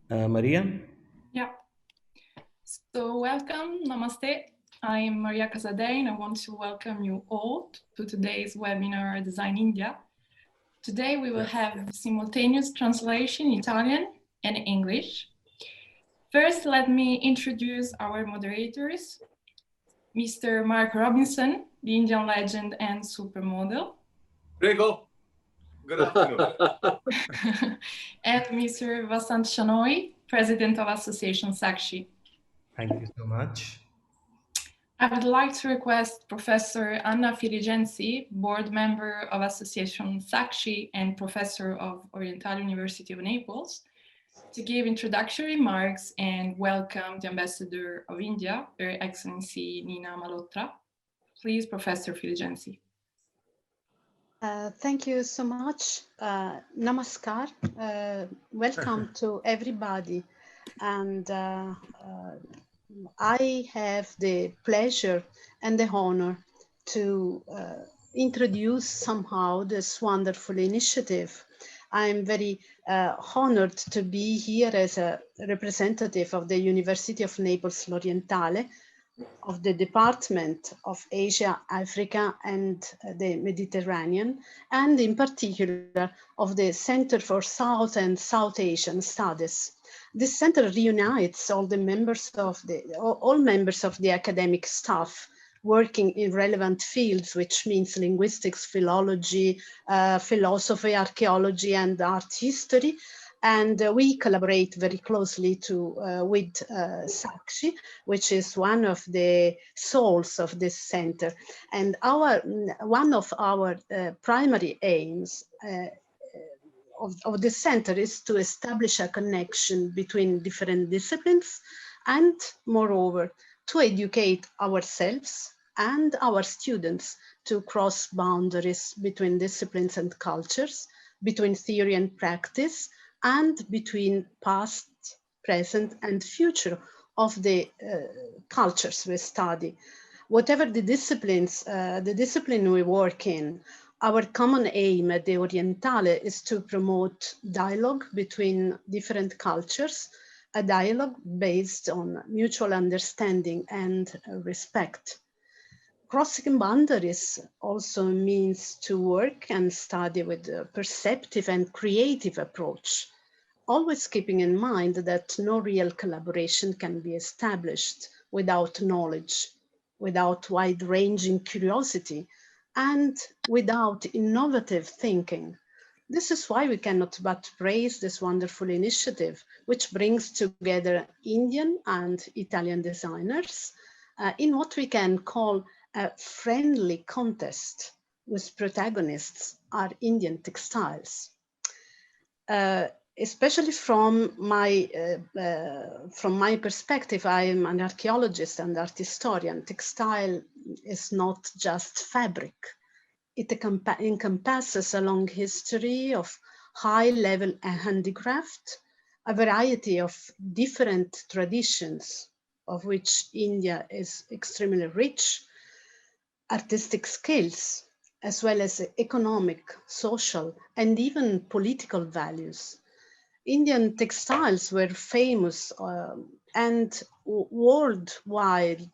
Maria? Yeah. So welcome, namaste. I'm Maria Casadei and I want to welcome you all to today's webinar, Design India. Today we will have simultaneous translation in Italian and English. First, let me introduce our moderators, Mr. Mark Robinson, the Indian legend and supermodel. Prego. Good afternoon. And Mr. Vasant Shanoy, President of Association Sakshi. Thank you so much. I would like to request Professor Anna Filigenzi, board member of Association Sakshi and professor of Oriental University of Naples, to give introductory remarks and welcome the Ambassador of India, Her Excellency Nina Malhotra. Please, Professor Filigenzi. Thank you so much. Namaskar. Welcome to everybody. And I have the pleasure and the honor to introduce somehow this wonderful initiative. I'm very honored to be here as a representative of the University of Naples L'Orientale, of the Department of Asia, Africa, and the Mediterranean, and in particular of the Center for South and South Asian Studies. This center reunites all members of the academic staff working in relevant fields, which means linguistics, philology, philosophy, archaeology, and art history. And we collaborate very closely with Sakshi, which is one of the souls of this center. And one of our primary aims of the center is to establish a connection between different disciplines and, moreover, to educate ourselves and our students to cross boundaries between disciplines and cultures, between theory and practice, and between past, present, and future of the cultures we study. Whatever the discipline we work in, our common aim at the Orientale is to promote dialogue between different cultures, a dialogue based on mutual understanding and respect. Crossing boundaries also means to work and study with a perceptive and creative approach, always keeping in mind that no real collaboration can be established without knowledge, without wide-ranging curiosity, and without innovative thinking. This is why we cannot but praise this wonderful initiative, which brings together Indian and Italian designers in what we can call a friendly contest, whose protagonists are Indian textiles. Especially from my perspective, I am an archaeologist and art historian. Textile is not just fabric. It encompasses a long history of high-level handicraft, a variety of different traditions, of which India is extremely rich, artistic skills, as well as economic, social, and even political values. Indian textiles were famous and worldwide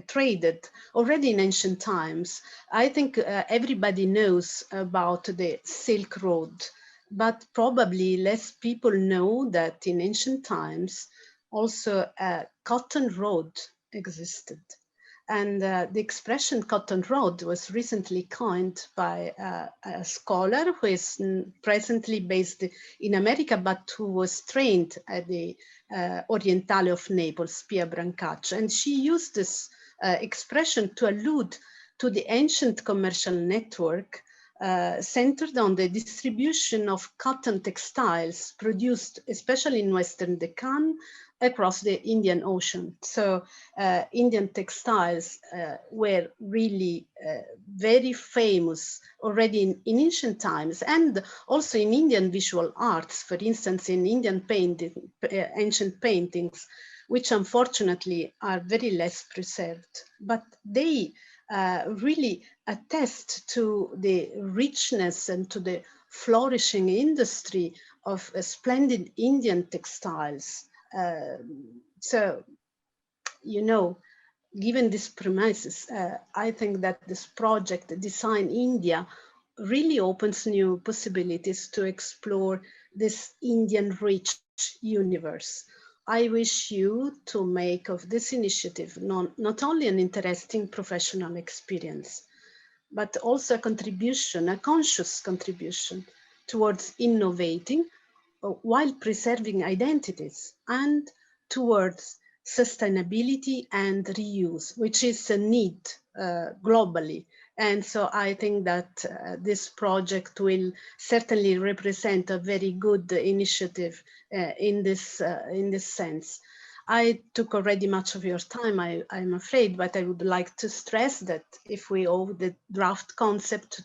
traded already in ancient times. I think everybody knows about the Silk Road, but probably less people know that in ancient times also a cotton road existed. And the expression cotton road was recently coined by a scholar who is presently based in America, but who was trained at the Orientale of Naples, Pia Brancaccio. And she used this expression to allude to the ancient commercial network centered on the distribution of cotton textiles produced, especially in Western Deccan, across the Indian Ocean. So Indian textiles were really very famous already in ancient times, and also in Indian visual arts, for instance, in Indian ancient paintings, which unfortunately are very less preserved. But they really attest to the richness and to the flourishing industry of splendid Indian textiles. So, you know, given these premises, I think that this project, Design India, really opens new possibilities to explore this Indian rich universe. I wish you to make of this initiative not only an interesting professional experience, but also a contribution, a conscious contribution towards innovating while preserving identities and towards sustainability and reuse, which is a need globally. And so I think that this project will certainly represent a very good initiative in this sense. I took already much of your time, I'm afraid, but I would like to stress that if we owe the draft concept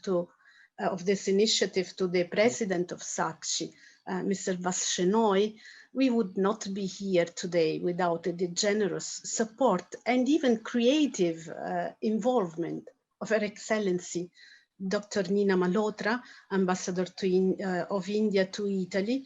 of this initiative to the president of Sakshi, Mr. Vasshenoy, we would not be here today without the generous support and even creative involvement of Her Excellency, Dr. Nina Malhotra, Ambassador of India to Italy,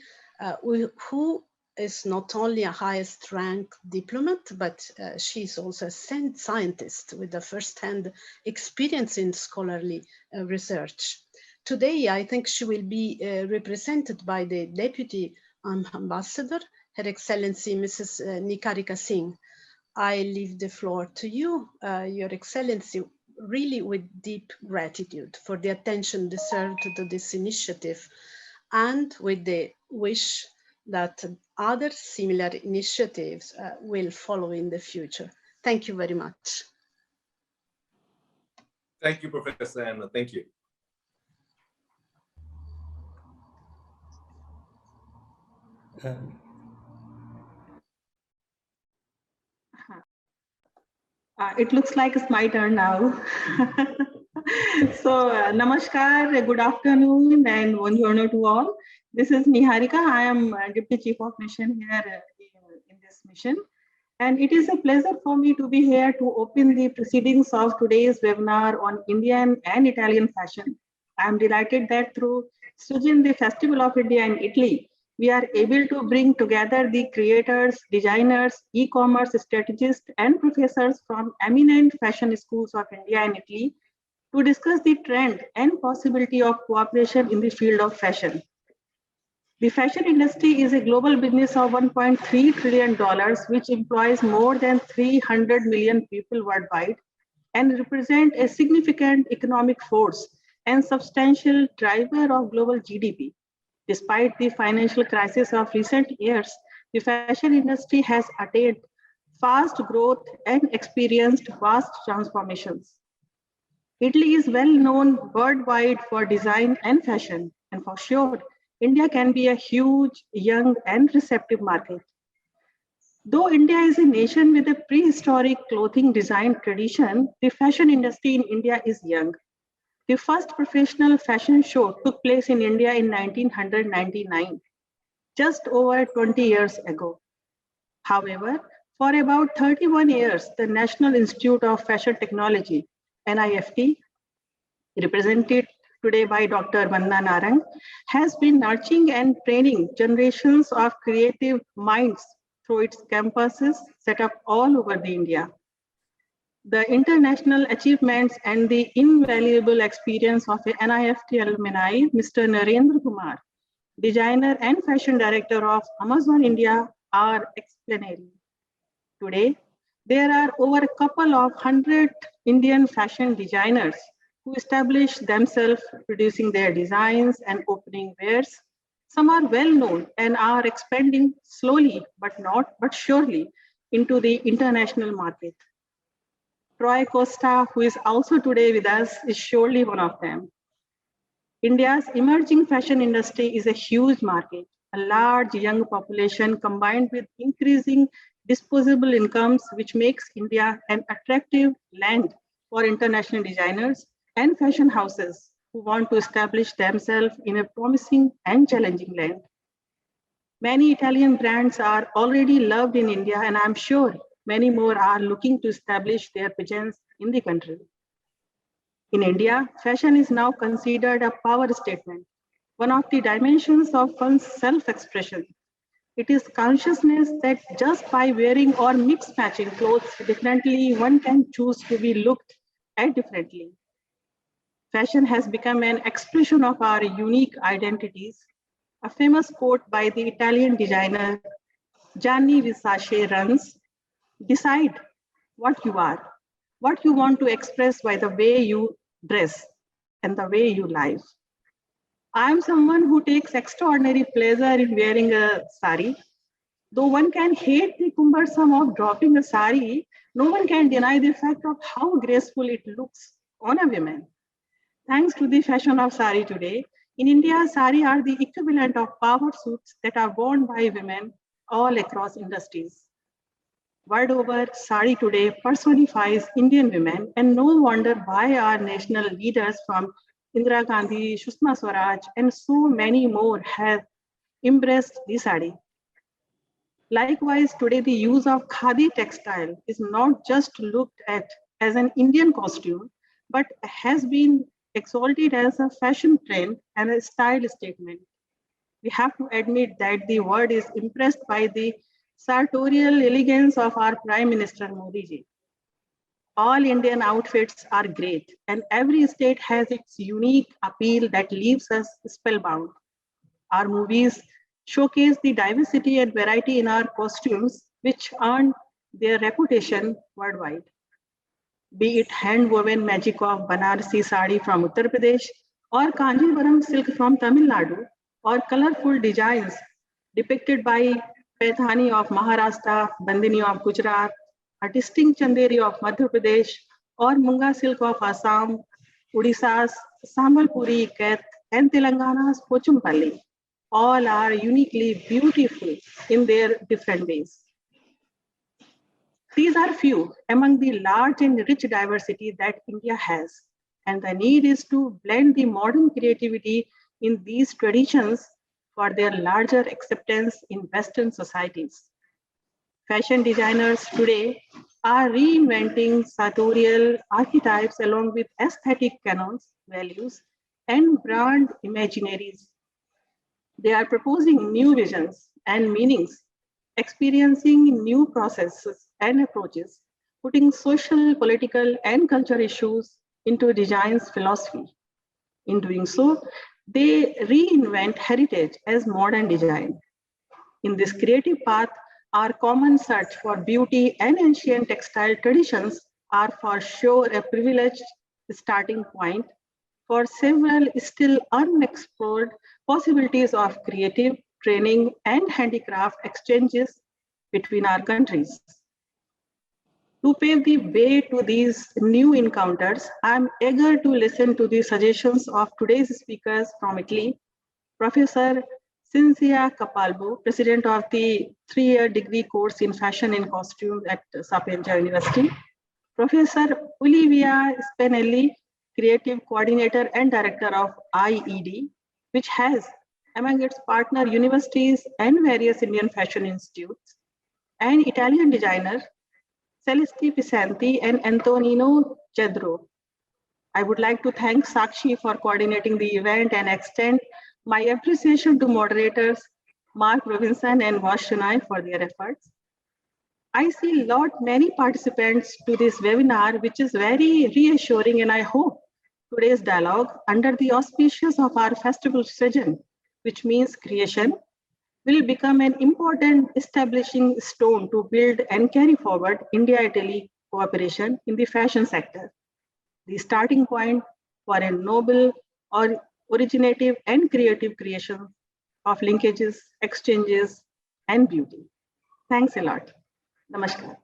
who is not only a highest rank diplomat, but she's also a scientist with a first-hand experience in scholarly research. Today, I think she will be represented by the Deputy Ambassador, Her Excellency Mrs. Nikarika Singh. I leave the floor to you, Your Excellency, really with deep gratitude for the attention deserved to this initiative and with the wish that other similar initiatives will follow in the future. Thank you very much. Thank you, Professor Anna. Thank you. It looks like it's my turn now. So, namaskar, good afternoon, and buongiorno to all. This is Niharika. I am Deputy Chief of Mission here in this mission. And it is a pleasure for me to be here to open the proceedings of today's webinar on Indian and Italian fashion. I am delighted that through staging the Festival of India in Italy, we are able to bring together the creators, designers, e-commerce strategists, and professors from eminent fashion schools of India and Italy to discuss the trend and possibility of cooperation in the field of fashion. The fashion industry is a global business of $1.3 trillion, which employs more than 300 million people worldwide and represent a significant economic force and substantial driver of global GDP. Despite the financial crisis of recent years, the fashion industry has attained fast growth and experienced vast transformations. Italy is well known worldwide for design and fashion, and for sure, India can be a huge, young, and receptive market. Though India is a nation with a prehistoric clothing design tradition, the fashion industry in India is young. The first professional fashion show took place in India in 1999, just over 20 years ago. However, for about 31 years, the National Institute of Fashion Technology, NIFT, represented today by Dr. Vandana, has been nurturing and training generations of creative minds through its campuses set up all over the India. The international achievements and the invaluable experience of a NIFT alumni, Mr. Narendra Kumar, designer and fashion director of Amazon India, are explanatory. Today, there are over a couple of hundred Indian fashion designers who establish themselves producing their designs and opening wares. Some are well known and are expanding slowly but surely into the international market. Troy Costa, who is also today with us, is surely one of them. India's emerging fashion industry is a huge market. A large young population combined with increasing disposable incomes, which makes India an attractive land for international designers and fashion houses who want to establish themselves in a promising and challenging land. Many Italian brands are already loved in India, and I'm sure many more are looking to establish their presence in the country. In India, fashion is now considered a power statement. one of the dimensions of one's self-expression. It is consciousness that just by wearing or mix matching clothes differently, one can choose to be looked at differently. Fashion has become an expression of our unique identities. A famous quote by the Italian designer Gianni Versace runs, decide what you are, what you want to express by the way you dress and the way you live. I am someone who takes extraordinary pleasure in wearing a sari. Though one can hate the cumbersome of dropping a sari, no one can deny the fact of how graceful it looks on a woman. Thanks to the fashion of sari today, in India, sari are the equivalent of power suits that are worn by women all across industries. World over, sari today personifies Indian women, and no wonder why our national leaders from Indira Gandhi, Sushma Swaraj, and so many more have embraced the sari. Likewise, today the use of khadi textile is not just looked at as an Indian costume, but has been exalted as a fashion trend and a style statement. We have to admit that the world is impressed by the sartorial elegance of our Prime Minister Modi ji. All Indian outfits are great, and every state has its unique appeal that leaves us spellbound. Our movies showcase the diversity and variety in our costumes, which earned their reputation worldwide. Be it hand-woven magic of Banarasi sari from Uttar Pradesh, or Kanjivaram silk from Tamil Nadu, or colorful designs depicted by Paithani of Maharashtra, Bandhani of Gujarat, a distinct Chanderi of Madhya Pradesh, or Munga silk of Assam, Odisha's Sambalpuri Ikat, and Telangana's Pochumpalli. All are uniquely beautiful in their different ways. These are few among the large and rich diversity that India has, and the need is to blend the modern creativity in these traditions for their larger acceptance in Western societies. Fashion designers today are reinventing sartorial archetypes along with aesthetic canons, values, and brand imaginaries. They are proposing new visions and meanings, experiencing new processes and approaches, putting social, political, and cultural issues into design's philosophy. In doing so, they reinvent heritage as modern design. In this creative path, our common search for beauty and ancient textile traditions are for sure a privileged starting point for several still unexplored possibilities of creative training and handicraft exchanges between our countries. To pave the way to these new encounters, I'm eager to listen to the suggestions of today's speakers from Italy, Professor Cinzia Capalbo, President of the 3-year degree course in Fashion and Costume at Sapienza University, Professor Olivia Spinelli, Creative Coordinator and Director of IED, which has among its partner universities and various Indian fashion institutes, and Italian designer Celeste Pisanti and Antonino Cedro. I would like to thank Sakshi for coordinating the event and extend my appreciation to moderators Mark Robinson and Vash Shunai for their efforts. I see many participants to this webinar, which is very reassuring, and I hope today's dialogue under the auspices of our festival season, which means creation, will become an important establishing stone to build and carry forward India-Italy cooperation in the fashion sector, the starting point for a noble or originative and creative creation of linkages, exchanges, and beauty. Thanks a lot. Namaskar.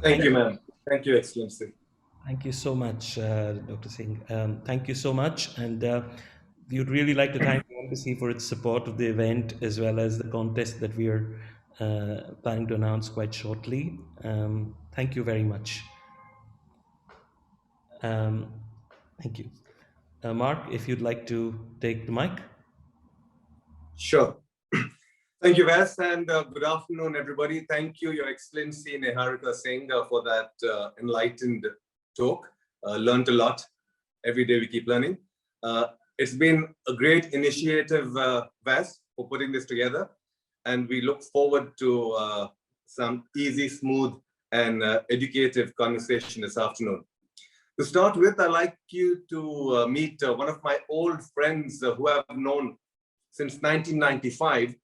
Thank you, ma'am. Thank you, Excellency. Thank you so much, Dr. Singh. Thank you so much. And we would really like to thank the Embassy for its support of the event, as well as the contest that we are planning to announce quite shortly. Thank you very much. Thank you. Mark, if you'd like to take the mic. Sure. Thank you, Vas, and good afternoon, everybody. Thank you, Your Excellency Niharika Singh, for that enlightened talk. Learned a lot. Every day we keep learning. It's been a great initiative, Vas, for putting this together. And we look forward to some easy, smooth, and educative conversation this afternoon. To start with, I'd like you to meet one of my old friends who I've known since 1995.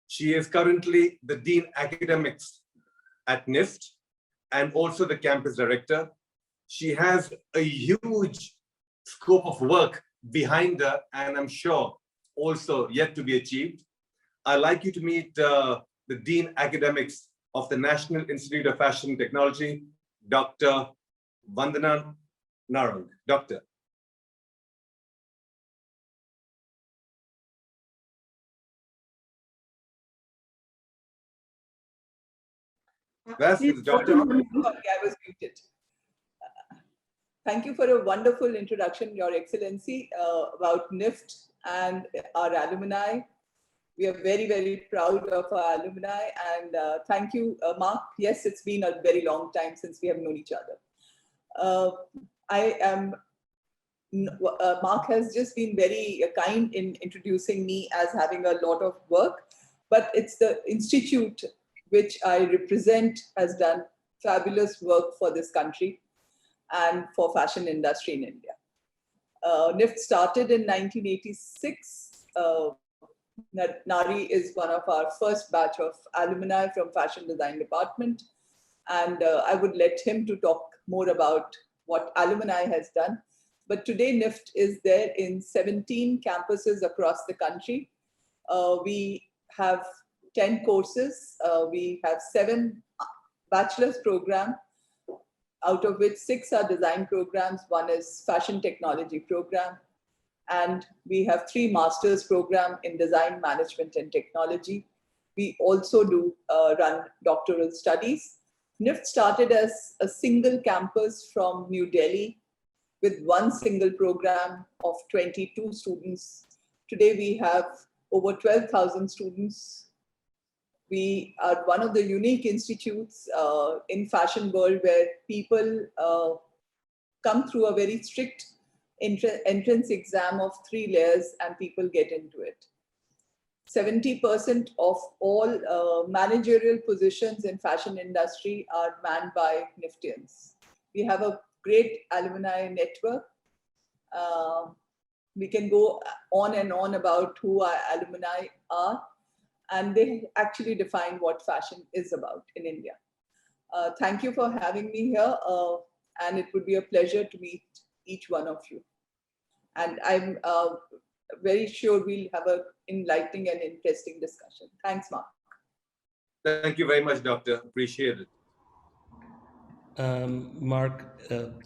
She is currently the Dean Academics at NIFT and also the campus director. She has a huge scope of work behind her, and I'm sure also yet to be achieved. I'd like you to meet the Dean Academics of the National Institute of Fashion Technology, Dr. Vandana Narayan. Doctor. Sorry, I was muted. Thank you for a wonderful introduction, Your Excellency, about NIFT and our alumni. We are very, very proud of our alumni, and thank you, Mark. Yes, it's been a very long time since we have known each other. Mark has just been very kind in introducing me as having a lot of work, but it's the institute which I represent has done fabulous work for this country and for fashion industry in India. NIFT started in 1986. Nari is one of our first batch of alumni from fashion design department. And I would let him to talk more about what alumni has done. But today NIFT is there in 17 campuses across the country. We have 10 courses. We have 7 bachelor's programs, out of which 6 are design programs. 1 is fashion technology program. And we have 3 master's programs in design management and technology. We also do run doctoral studies. NIFT started as a single campus from New Delhi with 1 single program of 22 students. Today we have over 12,000 students. We are one of the unique institutes in fashion world where people come through a very strict entrance exam of 3 layers and people get into it. 70% of all managerial positions in fashion industry are manned by NIFTians. We have a great alumni network. We can go on and on about who our alumni are, and they actually define what fashion is about in India. Thank you for having me here, and it would be a pleasure to meet each one of you. And I'm very sure we'll have an enlightening and interesting discussion. Thanks, Mark. Thank you very much, Doctor. Appreciate it. Mark,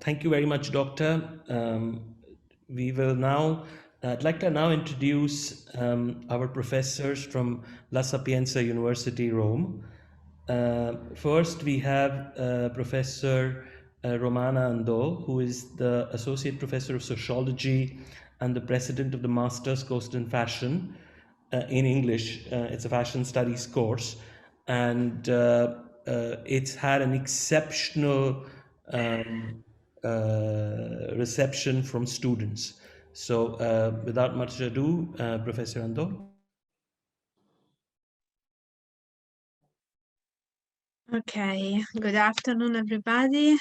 thank you very much, Doctor. We will now, I'd like to now introduce our professors from La Sapienza University, Rome. First, we have Professor Romana Ando, who is the Associate Professor of Sociology and the President of the Master's Course in Fashion in English. It's a fashion studies course, and it's had an exceptional reception from students. So without much ado, Professor Ando. Okay, good afternoon, everybody.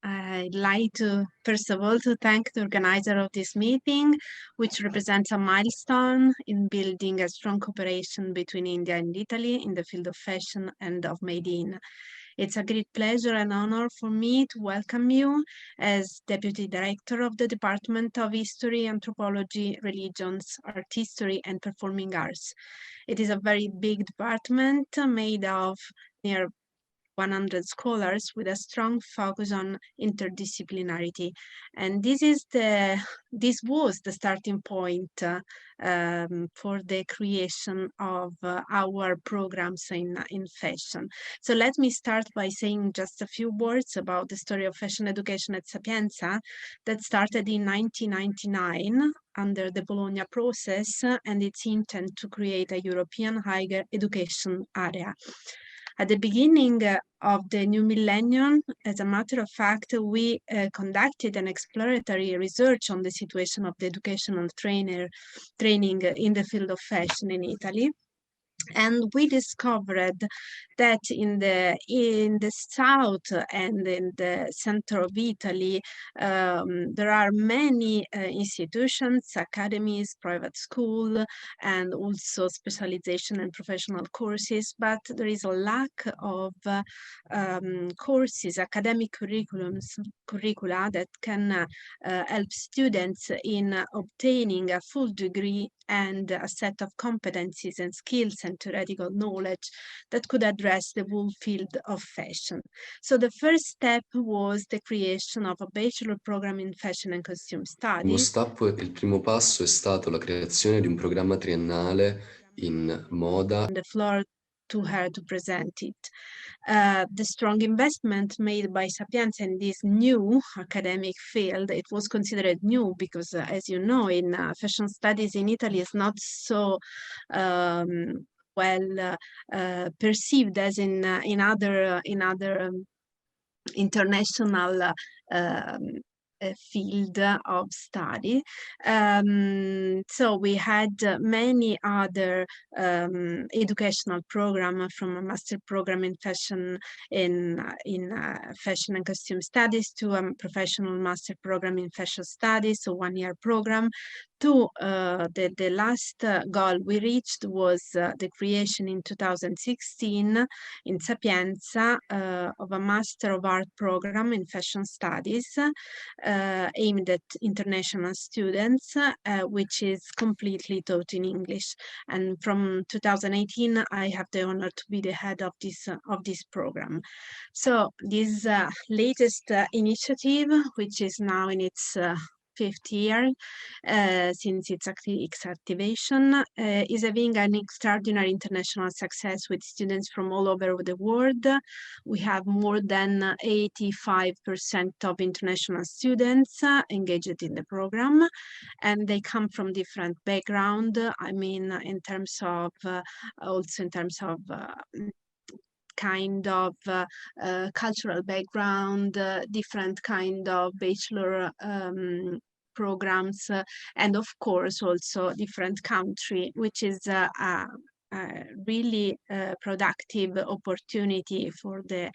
I'd like to, first of all, to thank the organizer of this meeting, which represents a milestone in building a strong cooperation between India and Italy in the field of fashion and of Made in. It's a great pleasure and honor for me to welcome you as Deputy Director of the Department of History, Anthropology, Religions, Art History, and Performing Arts. It is a very big department made of near 100 scholars with a strong focus on interdisciplinarity, and this was the starting point for the creation of our programs in fashion. So let me start by saying just a few words about the story of fashion education at Sapienza that started in 1999 under the Bologna process and its intent to create a European higher education area. At the beginning of the new millennium, as a matter of fact, we conducted an exploratory research on the situation of the educational training in the field of fashion in Italy. And we discovered that in the south and in the center of Italy, there are many institutions, academies, private school, and also specialization and professional courses, but there is a lack of courses, academic curricula that can help students in obtaining a full degree and a set of competencies and skills and theoretical knowledge that could address the whole field of fashion. So the first step was the creation of a bachelor program in fashion and costume studies. Il primo passo è stato la creazione di un programma triennale in moda. The floor to her to present it. The strong investment made by Sapienza in this new academic field, it was considered new because, as you know, in fashion studies in Italy is not so well perceived as in other international field of study. So we had many other educational programs, from a master program in fashion fashion and costume studies to a professional master program in fashion studies, so 1-year program, to the last goal we reached was the creation in 2016 in Sapienza of a Master of Art program in fashion studies aimed at international students, which is completely taught in English. And from 2018, I have the honor to be the head of this program. So this latest initiative, which is now in its 5th year since its activation, is having an extraordinary international success with students from all over the world. We have more than 85% of international students engaged in the program, and they come from different backgrounds. I mean, in terms of also in terms of kind of cultural background, different kind of bachelor programs, and of course also different country, which is a really productive opportunity for the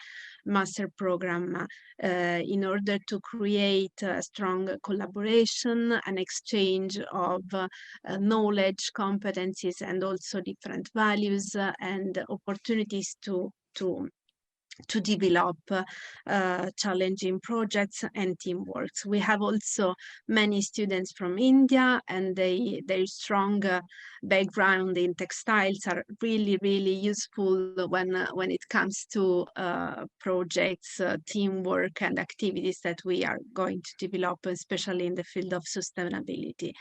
master program in order to create a strong collaboration, an exchange of knowledge, competencies, and also different values and opportunities to develop challenging projects and teamwork. We have also many students from India, and their strong background in textiles are really, really useful when it comes to projects, teamwork, and activities that we are going to develop, especially in the field of sustainability.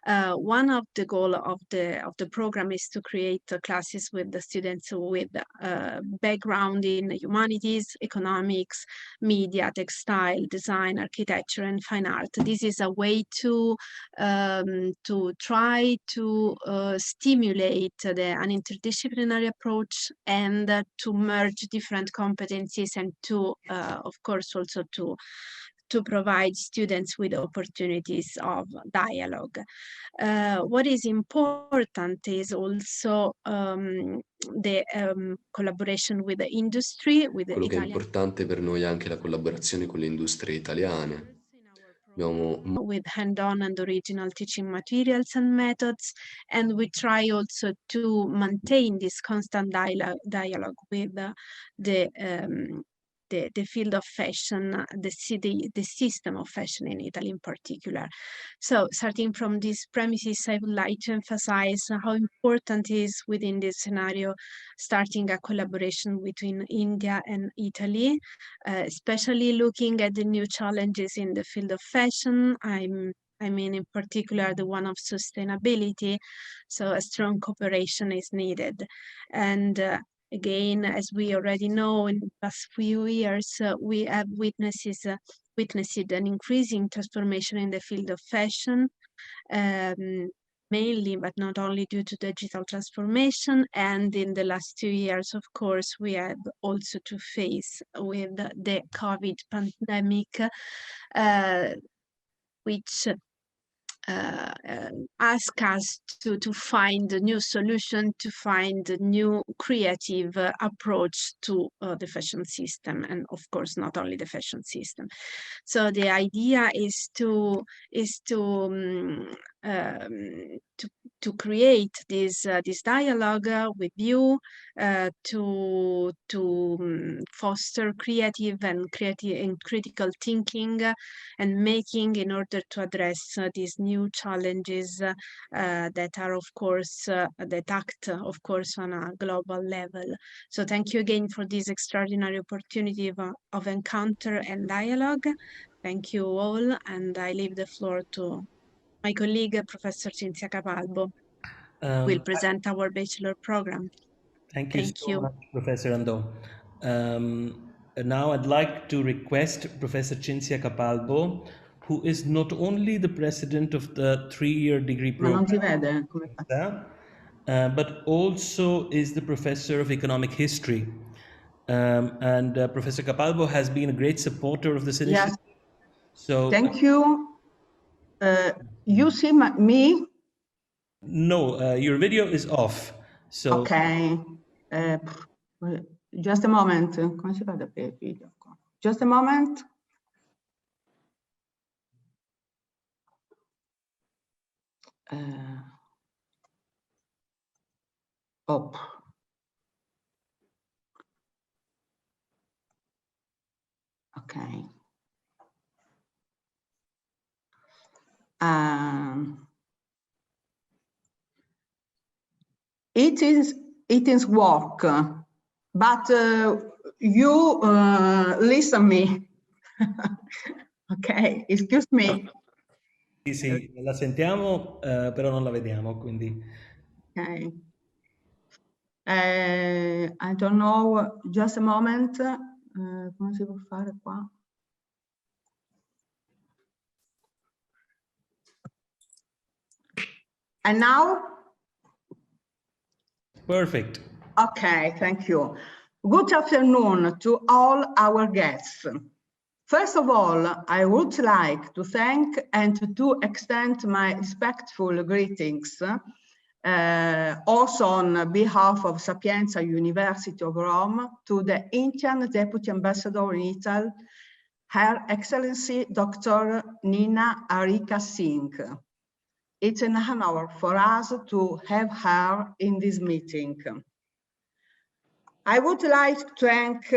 One of the goals of the program is to create classes with the students with background in humanities, economics, media, textile, design, architecture, and fine art. This is a way to try to stimulate an interdisciplinary approach and to merge different competencies, and to, of course, also to provide students with opportunities of dialogue. What is important is also the collaboration with the industry, with the Quello che è Italian. importante per noi è anche la collaborazione con le industrie italiane. With hand-on and original teaching materials and methods, and we try also to maintain this constant dialogue with the field of fashion, the system of fashion in Italy in particular. So starting from these premises, I would like to emphasize how important it is within this scenario starting a collaboration between India and Italy, especially looking at the new challenges in the field of fashion. I mean, in particular, the one of sustainability. So a strong cooperation is needed. And again, as we already know, in the past few years, we have witnessed an increasing transformation in the field of fashion. mainly, but not only due to digital transformation. And in the last 2 years, of course, we had also to face with the COVID pandemic, which ask us to find a new solution, to find a new creative approach to the fashion system, and of course not only the fashion system. So the idea is to create this dialogue with you, to foster creative and critical thinking and making in order to address these new challenges that are, of course, that act, of course, on a global level. So thank you again for this extraordinary opportunity of encounter and dialogue. Thank you all, and I leave the floor to my colleague, Professor Cinzia Capalbo, will present our bachelor program. Thank you so much, Professor Ando. Now I'd like to request Professor Cinzia Capalbo, who is not only the president of the 3-year degree program, but also is the professor of economic history. And Professor Capalbo has been a great supporter of this initiative. Yes. So thank you. You see me? No, your video is off. So Okay. Just a moment. Come si vede per il video? Just a moment. Oh. Okay. It is work, but you listen me. Ok, excuse me. Sì, la sentiamo, però non la vediamo, quindi. Ok. I don't know, just a moment. Come si può fare qua? And now? Perfect. Okay, thank you. Good afternoon to all our guests. First of all, I would like to thank and to extend my respectful greetings also on behalf of Sapienza University of Rome to the Indian Deputy Ambassador in Italy, Her Excellency Dr. Nina Arika Singh. It's an honor for us to have her in this meeting. I would like to thank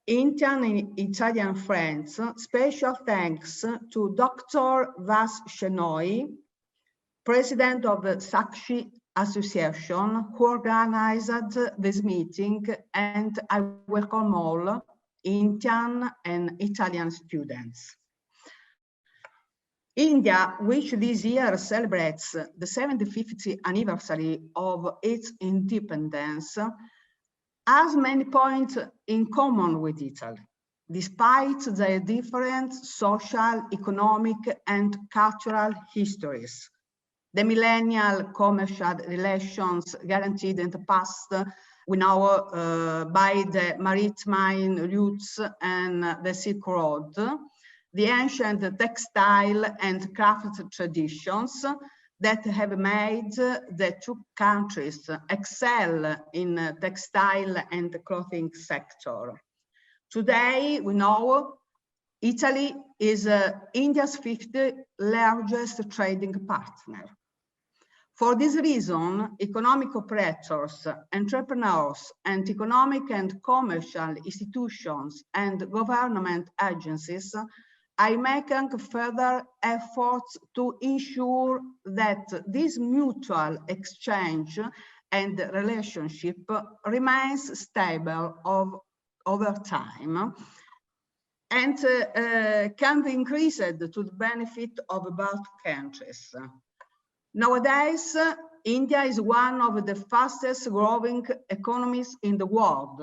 Indian and Italian friends. Special thanks to Dr. Vas Shenoy, President of the Sakshi Association, who organized this meeting, and I welcome all Indian and Italian students. India, which this year celebrates the 75th anniversary of its independence, has many points in common with Italy, despite their different social, economic, and cultural histories. The millennial commercial relations guaranteed in the past, we know by the maritime routes and the Silk Road, the ancient textile and craft traditions that have made the two countries excel in textile and clothing sector. Today, we know Italy is India's 5th largest trading partner. For this reason, economic operators, entrepreneurs, and economic and commercial institutions and government agencies are making further efforts to ensure that this mutual exchange and relationship remains stable over time and can be increased to the benefit of both countries. Nowadays, India is one of the fastest growing economies in the world.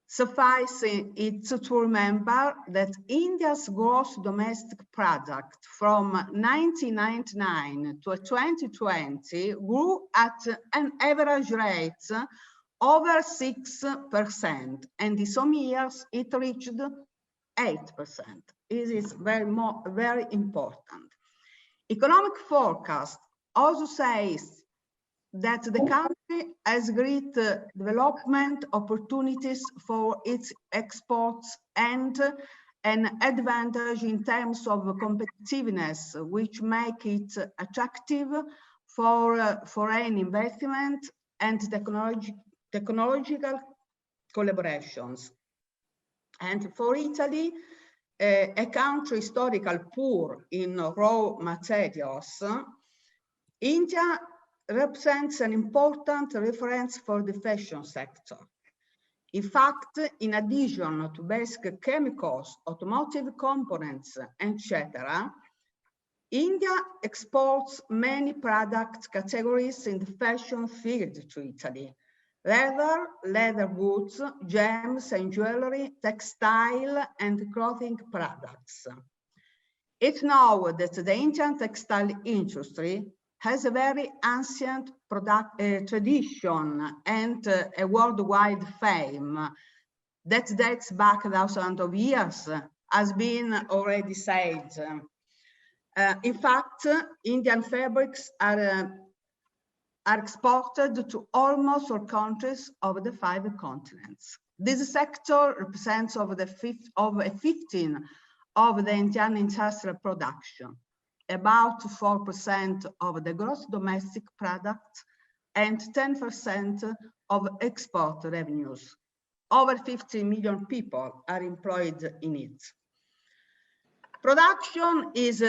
Suffice it to remember that India's gross domestic product from 1999 to 2020 grew at an average rate over 6%, and in some years it reached 8%. It is very important. Economic forecast also says that the country has great development opportunities for its exports and an advantage in terms of competitiveness, which make it attractive for foreign investment and technological collaborations. And for Italy, a country historically poor in raw materials, India represents an important reference for the fashion sector. In fact, in addition to basic chemicals, automotive components, etc., India exports many product categories in the fashion field to Italy: leather goods, gems and jewelry, textile and clothing products. It's known that the Indian textile industry has a very ancient tradition and a worldwide fame that dates back thousands of years, has been already said. In fact, Indian fabrics are exported to almost all countries of the 5 continents. This sector represents over 15% of the Indian industrial production, about 4% of the gross domestic product, and 10% of export revenues. Over 50 million people are employed in it. Production is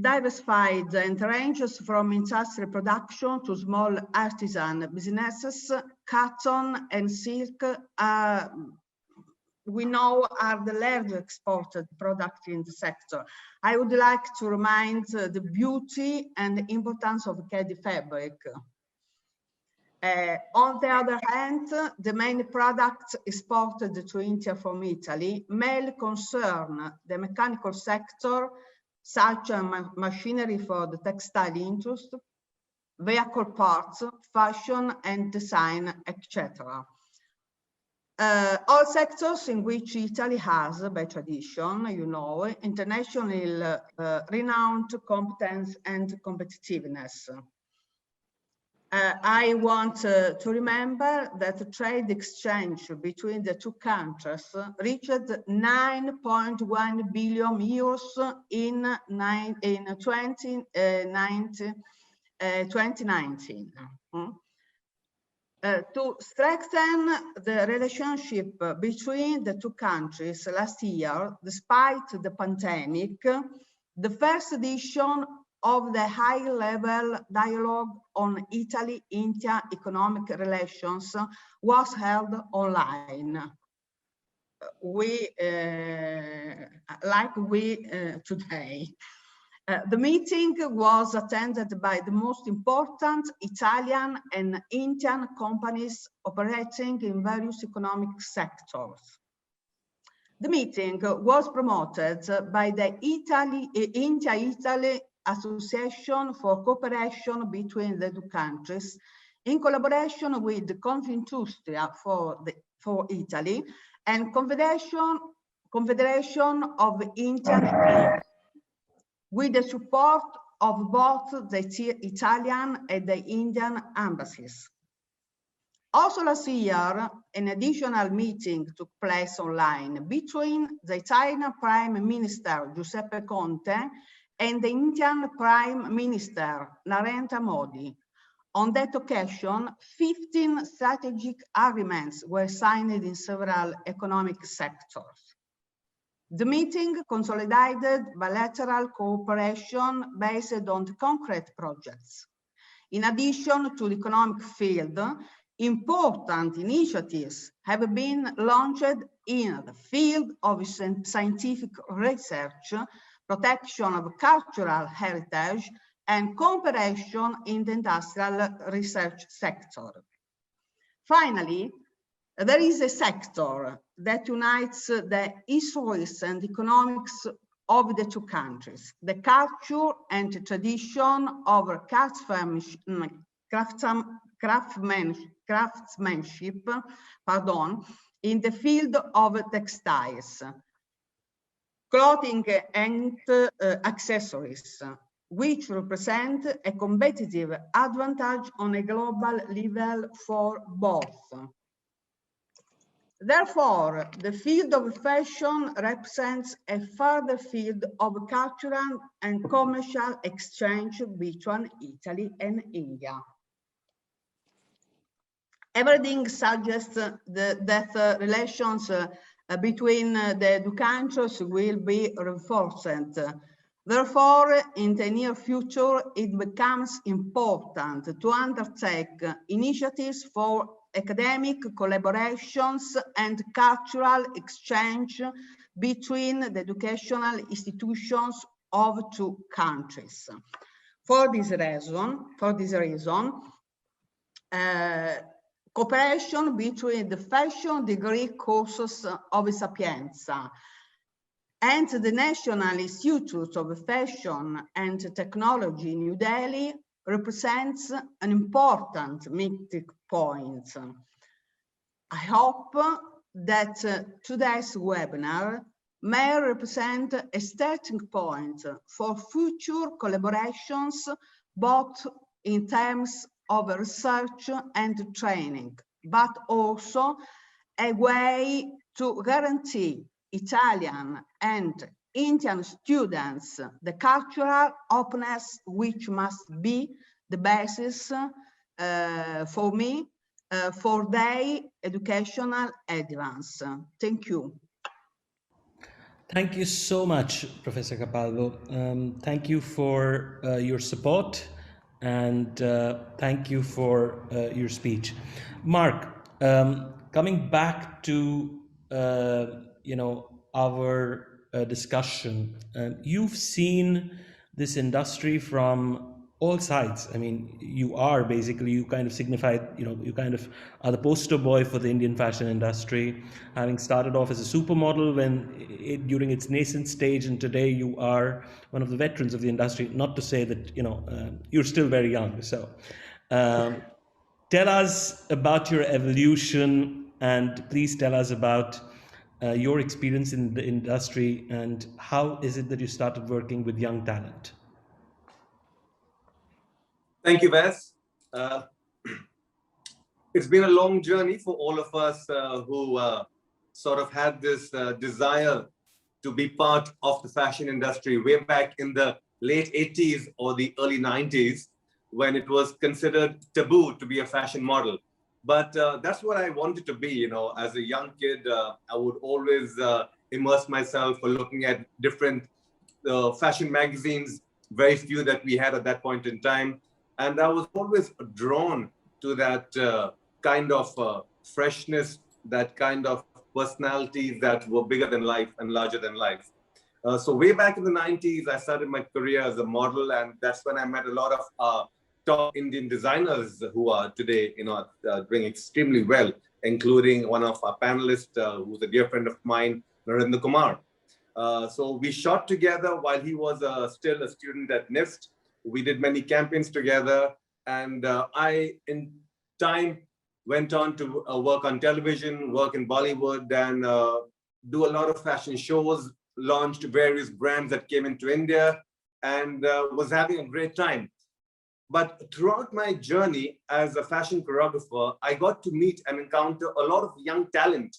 diversified and ranges from industrial production to small artisan businesses. Cotton and silk we know are the largest exported product in the sector. I would like to remind the beauty and the importance of khadi fabric. On the other hand, the main products exported to India from Italy mainly concern the mechanical sector, such as machinery for the textile industry, vehicle parts, fashion and design, etc. All sectors in which Italy has, by tradition, you know, international renowned competence and competitiveness. I want to remember that the trade exchange between the 2 countries reached 9.1 billion euros in 2019. To strengthen the relationship between the 2 countries last year, despite the pandemic, the first edition of the high-level dialogue on Italy-India economic relations was held online. Today. The meeting was attended by the most important Italian and Indian companies operating in various economic sectors. The meeting was promoted by the India-Italy Association for Cooperation between the 2 countries in collaboration with the Confindustria for Italy and Confederation of Indian with the support of both the Italian and the Indian embassies. Also last year, an additional meeting took place online between the Italian Prime Minister Giuseppe Conte and the Indian Prime Minister Narendra Modi. On that occasion, 15 strategic agreements were signed in several economic sectors. The meeting consolidated bilateral cooperation based on concrete projects. In addition to the economic field, important initiatives have been launched in the field of scientific research, protection of cultural heritage, and cooperation in the industrial research sector. Finally, There is a sector that unites the histories and economics of the two countries, the culture and the tradition of craftsmanship, in the field of textiles, clothing and accessories, which represent a competitive advantage on a global level for both. Therefore, the field of fashion represents a further field of cultural and commercial exchange between Italy and India. Everything suggests that relations between the two countries will be reinforced. Therefore, in the near future, it becomes important to undertake initiatives for academic collaborations and cultural exchange between the educational institutions of two countries. For this reason, cooperation between the fashion degree courses of Sapienza and the National Institute of Fashion and Technology in New Delhi represents an important meeting point. I hope that today's webinar may represent a starting point for future collaborations, both in terms of research and training, but also a way to guarantee Italian and Indian students the cultural openness which must be the basis for me for their educational advance. Thank you. Thank you so much, Professor Capalvo. Thank you for your support, and thank you for your speech. Mark, coming back to our discussion, you've seen this industry from all sides. I mean, you kind of signified, you kind of are the poster boy for the Indian fashion industry, having started off as a supermodel during its nascent stage, and today you are one of the veterans of the industry. Not to say that, you're still very young. So tell us about your evolution, and please tell us about your experience in the industry, and how is it that you started working with young talent? Thank you, Wes. It's been a long journey for all of us who sort of had this desire to be part of the fashion industry way back in the late 80s or the early 90s, when it was considered taboo to be a fashion model. But that's what I wanted to be. As a young kid, I would always immerse myself for looking at different fashion magazines, very few that we had at that point in time. And I was always drawn to that kind of freshness, that kind of personalities that were bigger than life and larger than life. So way back in the 90s, I started my career as a model, and that's when I met a lot of top Indian designers who are today, doing extremely well, including one of our panelists, who's a dear friend of mine, Narayan. So we shot together while he was still a student at NIST. We did many campaigns together, and I, in time, went on to work on television, work in Bollywood, and do a lot of fashion shows, launched various brands that came into India, and was having a great time. But throughout my journey as a fashion choreographer, I got to meet and encounter a lot of young talent,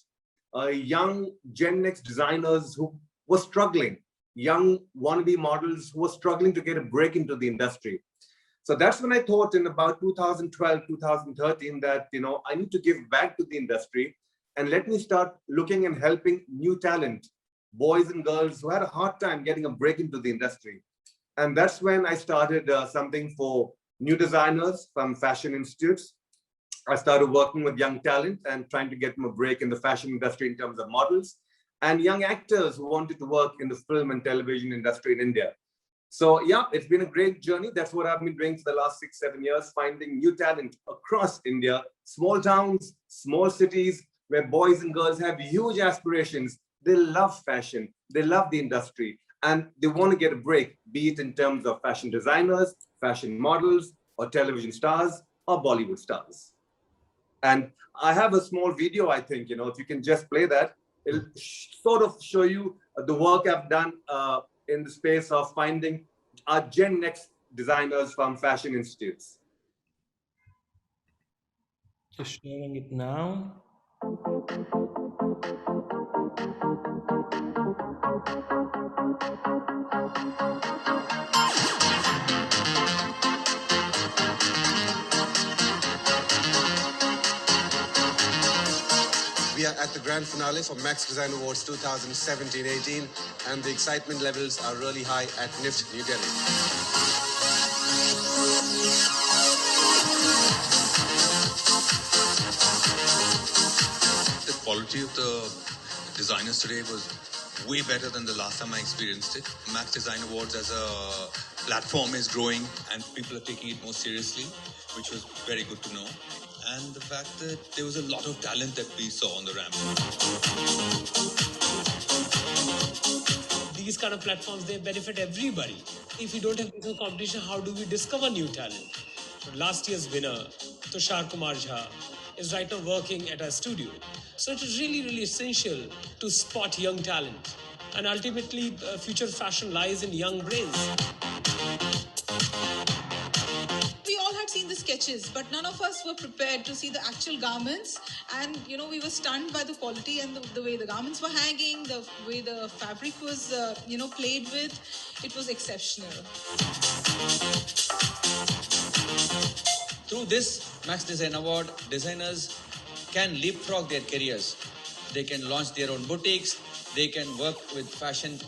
young Gen X designers who were struggling, young wannabe models who were struggling to get a break into the industry. So that's when I thought in about 2012, 2013 that, I need to give back to the industry, and let me start looking and helping new talent, boys and girls who had a hard time getting a break into the industry. And that's when I started something for new designers from fashion institutes. I started working with young talent and trying to get them a break in the fashion industry in terms of models, and young actors who wanted to work in the film and television industry in India. So yeah, it's been a great journey. That's what I've been doing for the last 6-7 years, finding new talent across India, small towns, small cities, where boys and girls have huge aspirations. They love fashion, they love the industry, and they want to get a break, be it in terms of fashion designers, fashion models, or television stars, or Bollywood stars. And I have a small video, I think, if you can just play that, it'll sort of show you the work I've done in the space of finding our Gen Next designers from fashion institutes. Just sharing it now. We are at the grand finale for Max Design Awards 2017-18, and the excitement levels are really high at NIFT, New Delhi. The quality of the designers today was way better than the last time I experienced it. Max Design Awards as a platform is growing and people are taking it more seriously, which was very good to know. And the fact that there was a lot of talent that we saw on the ramp. These kind of platforms, they benefit everybody. If we don't have this competition, how do we discover new talent? Last year's winner, Tushar Kumar Jha, is right now working at our studio. So it is really, really essential to spot young talent. And ultimately, future fashion lies in young brains. We all had seen the sketches, but none of us were prepared to see the actual garments. And, we were stunned by the quality and the way the garments were hanging, the way the fabric was, played with. It was exceptional. Through this Max Design Award, designers can leapfrog their careers. They can launch their own boutiques. They can work with fashion.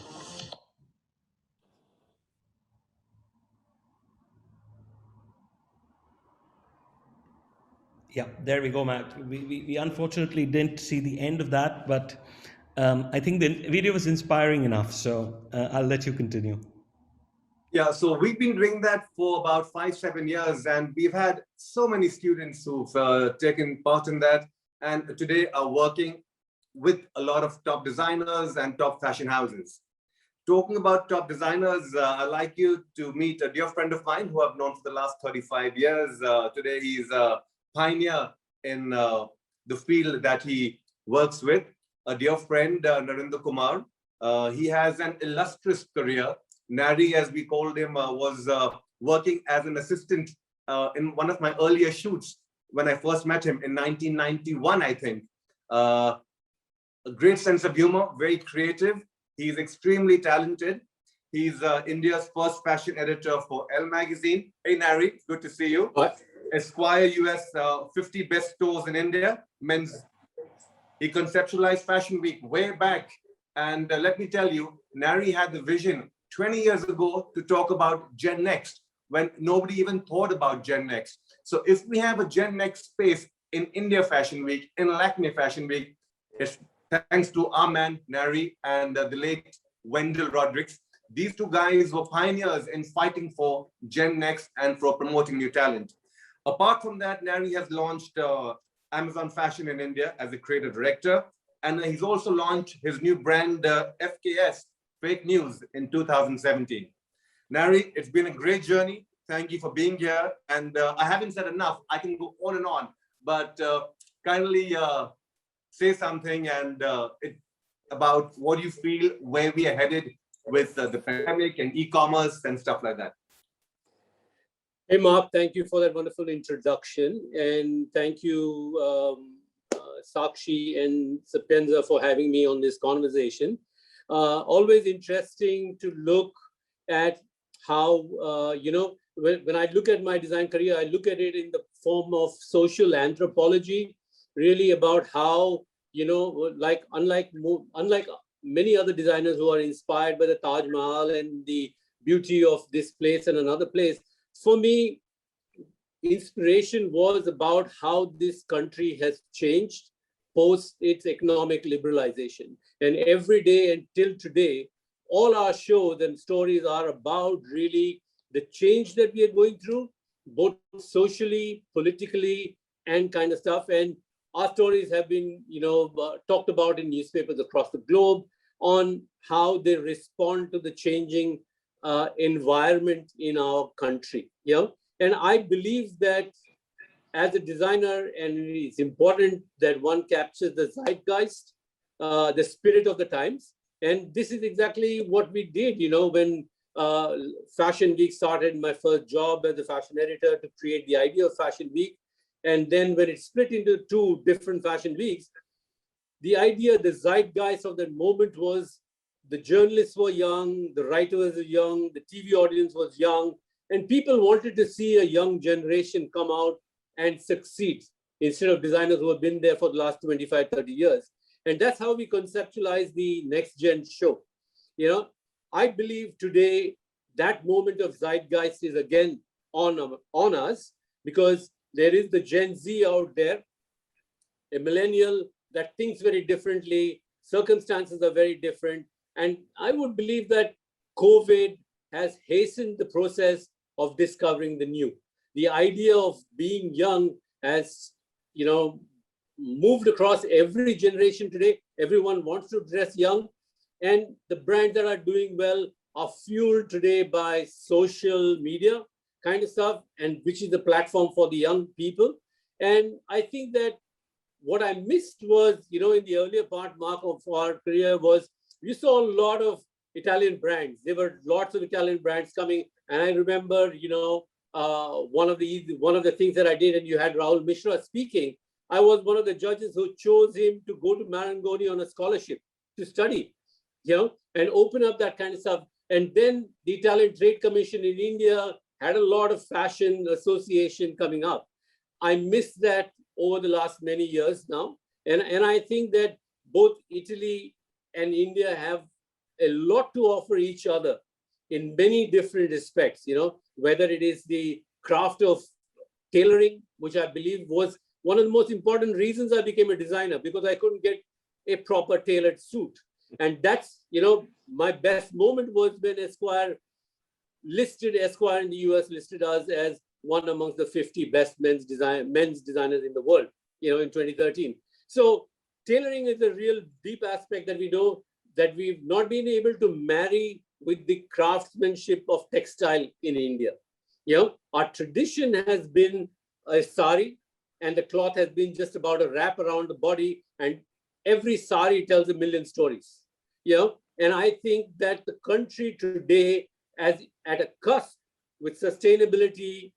Yeah, there we go, Matt. We unfortunately didn't see the end of that, but I think the video was inspiring enough, so I'll let you continue. Yeah, so we've been doing that for about 5-7 years, and we've had so many students who've taken part in that, and today are working with a lot of top designers and top fashion houses. Talking about top designers, I'd like you to meet a dear friend of mine who I've known for the last 35 years. Today, he's a pioneer in the field that he works with, a dear friend, Narayan Kumar. He has an illustrious career. Nari, as we called him, was working as an assistant in one of my earlier shoots when I first met him in 1991, I think. A great sense of humor, very creative. He's extremely talented. He's India's first fashion editor for Elle magazine. Hey, Nari, good to see you. What? Esquire US 50 best stores in India, men's. He conceptualized Fashion Week way back. And let me tell you, Nari had the vision 20 years ago to talk about Gen Next when nobody even thought about Gen Next. So if we have a Gen Next space in India Fashion Week, in Lakme Fashion Week, it's thanks to our man, Nari, and the late Wendell Rodrigues. These two guys were pioneers in fighting for Gen Next and for promoting new talent. Apart from that, Nari has launched Amazon Fashion in India as a creative director. And he's also launched his new brand, FKS, Fake News, in 2017. Nari, it's been a great journey. Thank you for being here. And I haven't said enough. I can go on, but kindly say something and about what you feel, where we are headed with the pandemic and e-commerce and stuff like that. Hey, Mark, thank you for that wonderful introduction. And thank you, Sakshi and Sapienza, for having me on this conversation. Always interesting to look at how, when I look at my design career, I look at it in the form of social anthropology, really about how, unlike many other designers who are inspired by the Taj Mahal and the beauty of this place and another place, for me, inspiration was about how this country has changed post its economic liberalization. And every day until today, all our shows and stories are about really the change that we are going through, both socially, politically, and kind of stuff. And our stories have been, talked about in newspapers across the globe on how they respond to the changing environment in our country. And I believe that as a designer, and it's important that one captures the zeitgeist, the spirit of the times. And this is exactly what we did, when Fashion Week started, my first job as a fashion editor to create the idea of Fashion Week. And then when it split into two different fashion weeks, the idea, the zeitgeist of that moment was the journalists were young, the writers were young, the TV audience was young, and people wanted to see a young generation come out and succeed instead of designers who have been there for the last 25, 30 years. And that's how we conceptualize the Next Gen show. I believe today that moment of zeitgeist is again on us, because there is the Gen Z out there, a millennial that thinks very differently, circumstances are very different. And I would believe that COVID has hastened the process of discovering the new. The idea of being young has, moved across every generation today. Everyone wants to dress young. And the brands that are doing well are fueled today by social media kind of stuff, and which is the platform for the young people. And I think that what I missed was, in the earlier part, Mark, of our career was, we saw a lot of Italian brands. There were lots of Italian brands coming. And I remember, one of the things that I did, and you had Rahul Mishra speaking, I was one of the judges who chose him to go to Marangoni on a scholarship to study, and open up that kind of stuff. And then the Italian Trade Commission in India had a lot of fashion association coming up. I missed that over the last many years now. And I think that both Italy and India have a lot to offer each other in many different respects, whether it is the craft of tailoring, which I believe was one of the most important reasons I became a designer, because I couldn't get a proper tailored suit. And that's, my best moment was when Esquire in the US listed us as one amongst the 50 best men's designers in the world, in 2013. So tailoring is a real deep aspect that we know that we've not been able to marry with the craftsmanship of textile in India. Our tradition has been a sari, and the cloth has been just about a wrap around the body, and every sari tells a million stories. And I think that the country today, as at a cusp with sustainability,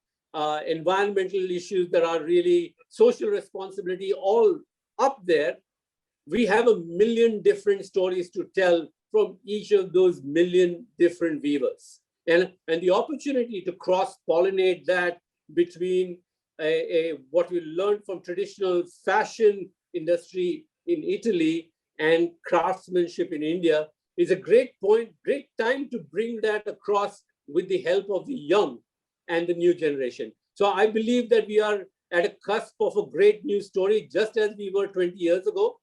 environmental issues that are really social responsibility, all up there, we have a million different stories to tell from each of those million different weavers. And the opportunity to cross-pollinate that between what we learned from traditional fashion industry in Italy and craftsmanship in India is a great time to bring that across with the help of the young and the new generation. So I believe that we are at a cusp of a great new story, just as we were 20 years ago.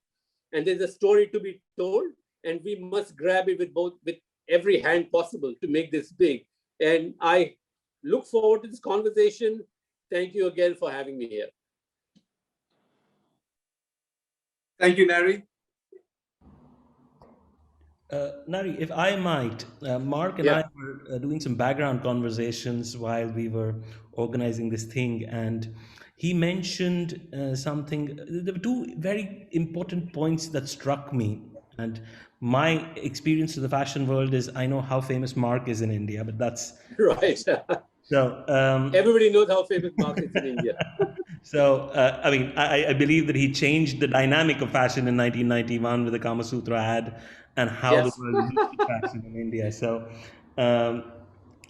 And there's a story to be told, and we must grab it with every hand possible to make this big. And I look forward to this conversation. Thank you again for having me here. Thank you, Nari. Nari, if I might, Mark and I were doing some background conversations while we were organizing this thing, and he mentioned something. There were two very important points that struck me. And my experience of the fashion world is I know how famous Mark is in India, but that's right. So everybody knows how famous Mark is in India. So, I mean, I believe that he changed the dynamic of fashion in 1991 with the Kama Sutra ad and how the world looked at fashion in India. So,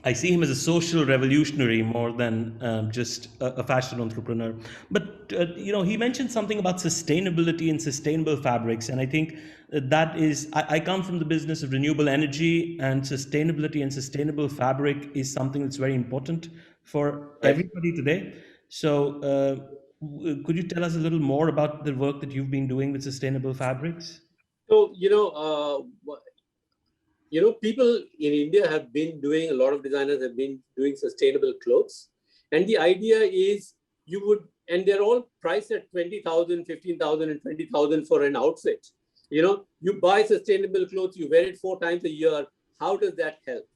I see him as a social revolutionary more than just a fashion entrepreneur. But, he mentioned something about sustainability and sustainable fabrics. And I think that is, I come from the business of renewable energy, and sustainability and sustainable fabric is something that's very important for everybody today. So could you tell us a little more about the work that you've been doing with sustainable fabrics? So, people in India have been a lot of designers have been doing sustainable clothes. And the idea is you would and they're all priced at 20,000, 15,000, and 20,000 for an outfit. You know, you buy sustainable clothes, you wear it 4 times a year. How does that help?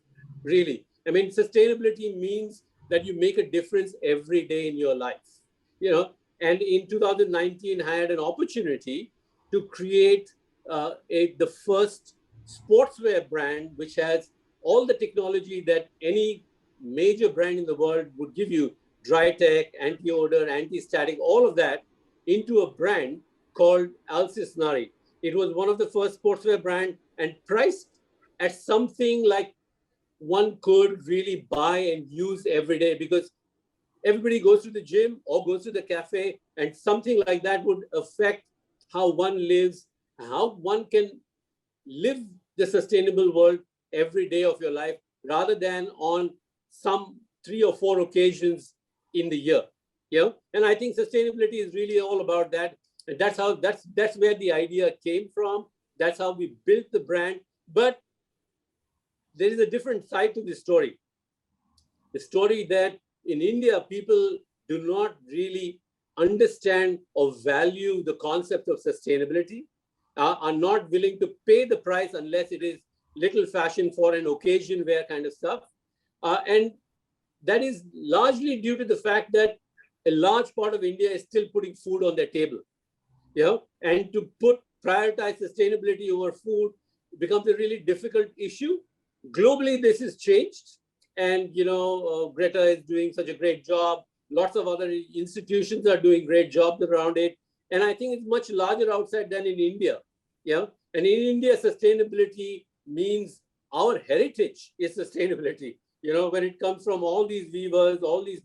Really? I mean, sustainability means that you make a difference every day in your life. You know, and in 2019, I had an opportunity to create the first sportswear brand, which has all the technology that any major brand in the world would give you: dry tech, anti-odor, anti-static, all of that, into a brand called Alcis Nari. It was one of the first sportswear brand and priced at something like one could really buy and use every day, because everybody goes to the gym or goes to the cafe, and something like that would affect how one lives, how one can live the sustainable world every day of your life, rather than on some 3 or 4 occasions in the year. You know? And I think sustainability is really all about that. And that's where the idea came from. That's how we built the brand. But there is a different side to the story. The story that in India, people do not really understand or value the concept of sustainability, are not willing to pay the price unless it is little fashion for an occasion wear kind of stuff. And that is largely due to the fact that a large part of India is still putting food on their table. You know, and to prioritize sustainability over food becomes a really difficult issue. Globally, this has changed. And, you know, Greta is doing such a great job. Lots of other institutions are doing great jobs around it. And I think it's much larger outside than in India. Yeah. And in India, sustainability means our heritage is sustainability. You know, when it comes from all these weavers, all these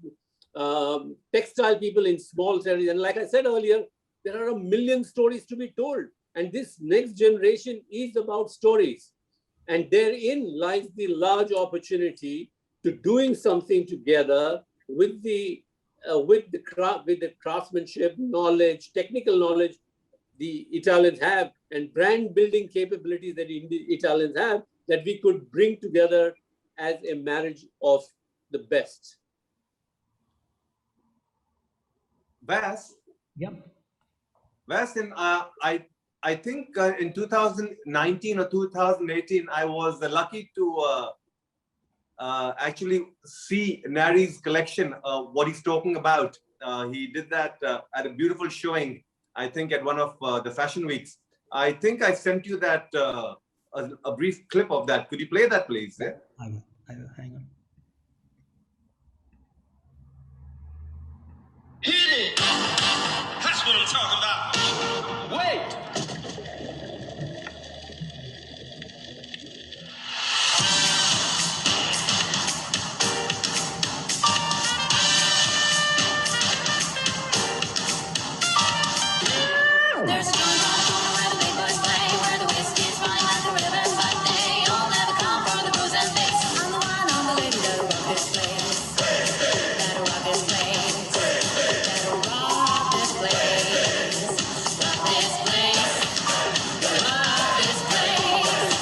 textile people in small cities. And like I said earlier, there are 1 million stories to be told. And this next generation is about stories. And therein lies the large opportunity to doing something together with the craftsmanship, knowledge, technical knowledge the Italians have, and brand building capabilities that the Italians have, that we could bring together as a marriage of the best. Vas? Yeah. Vas, I think in 2019 or 2018, I was lucky to actually see Nari's collection, what he's talking about. He did that at a beautiful showing, I think at one of the fashion weeks. I think I sent you that, a brief clip of that. Could you play that, please? Yeah? I will, hang on. Hit it! That's what I'm talking about. Wait! There's a joint on the corner where the big boys play, where the whiskey's running like the river, but they all never come for the booze and bass. I'm the one on the lady that'll rock this place, that'll rock this place, that'll rock this place, rock this place, rock this place, rock this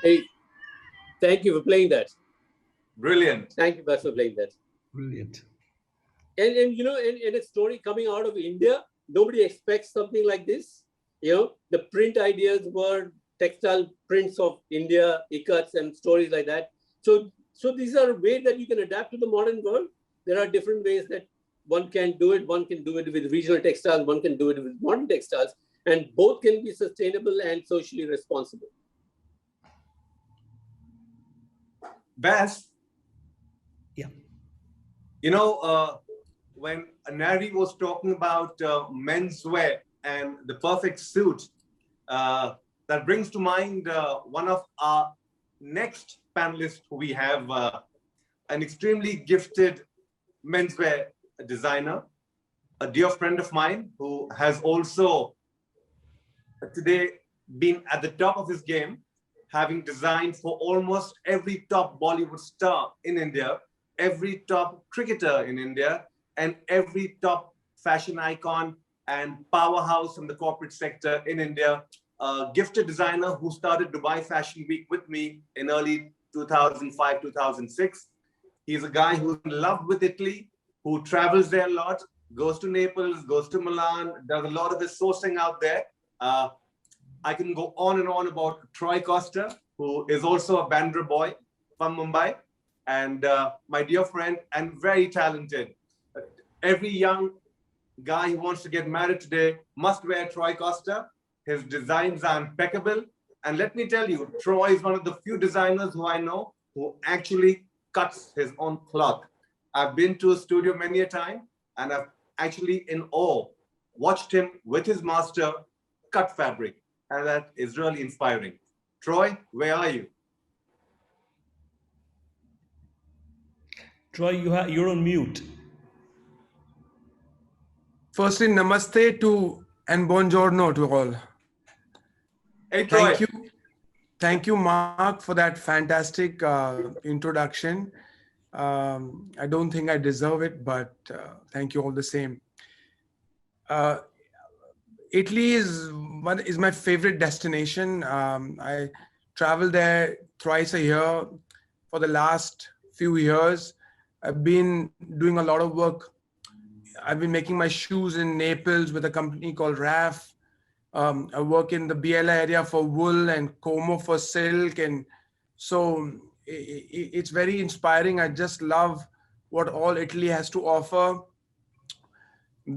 Hey, thank you for playing that. Brilliant. Thank you, Bas, for playing that. Brilliant. And you know, in a story coming out of India, nobody expects something like this. You know, the print ideas were textile prints of India, ikats and stories like that. So these are ways that you can adapt to the modern world. There are different ways that one can do it. One can do it with regional textiles. One can do it with modern textiles. And both can be sustainable and socially responsible. Bas? Yeah. You know, when Nari was talking about menswear and the perfect suit, that brings to mind one of our next panelists who we have, an extremely gifted menswear designer, a dear friend of mine who has also today been at the top of his game, having designed for almost every top Bollywood star in India, every top cricketer in India, and every top fashion icon and powerhouse from the corporate sector in India. a gifted designer who started Dubai Fashion Week with me in early 2005, 2006. He's a guy who's in love with Italy, who travels there a lot, goes to Naples, goes to Milan, does a lot of his sourcing out there. I can go on and on about Troy Costa, who is also a Bandra boy from Mumbai, and my dear friend and very talented. Every young guy who wants to get married today must wear Troy Costa. His designs are impeccable. And let me tell you, Troy is one of the few designers who I know who actually cuts his own cloth. I've been to a studio many a time, and I've actually in awe watched him with his master cut fabric. And that is really inspiring. Troy, where are you? Troy, you're on mute. Firstly, namaste to and buongiorno to all. Hey, Troy. Thank you, Mark, for that fantastic introduction. I don't think I deserve it, but thank you all the same. Italy is my favorite destination. I travel there thrice a year for the last few years. I've been doing a lot of work. I've been making my shoes in Naples with a company called RAF. I work in the Biella area for wool and Como for silk. And so it's very inspiring. I just love what all Italy has to offer.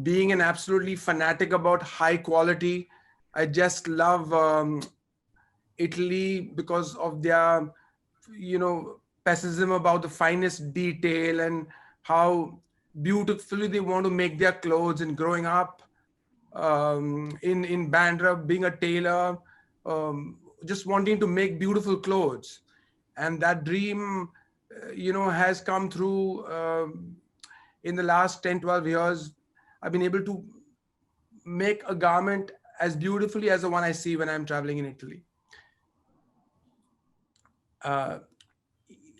Being an absolutely fanatic about high quality, I just love Italy because of their, pessimism about the finest detail and how beautifully they want to make their clothes. And growing up in Bandra, being a tailor, just wanting to make beautiful clothes, and that dream, has come through in the last 10-12 years. I've been able to make a garment as beautifully as the one I see when I'm traveling in Italy.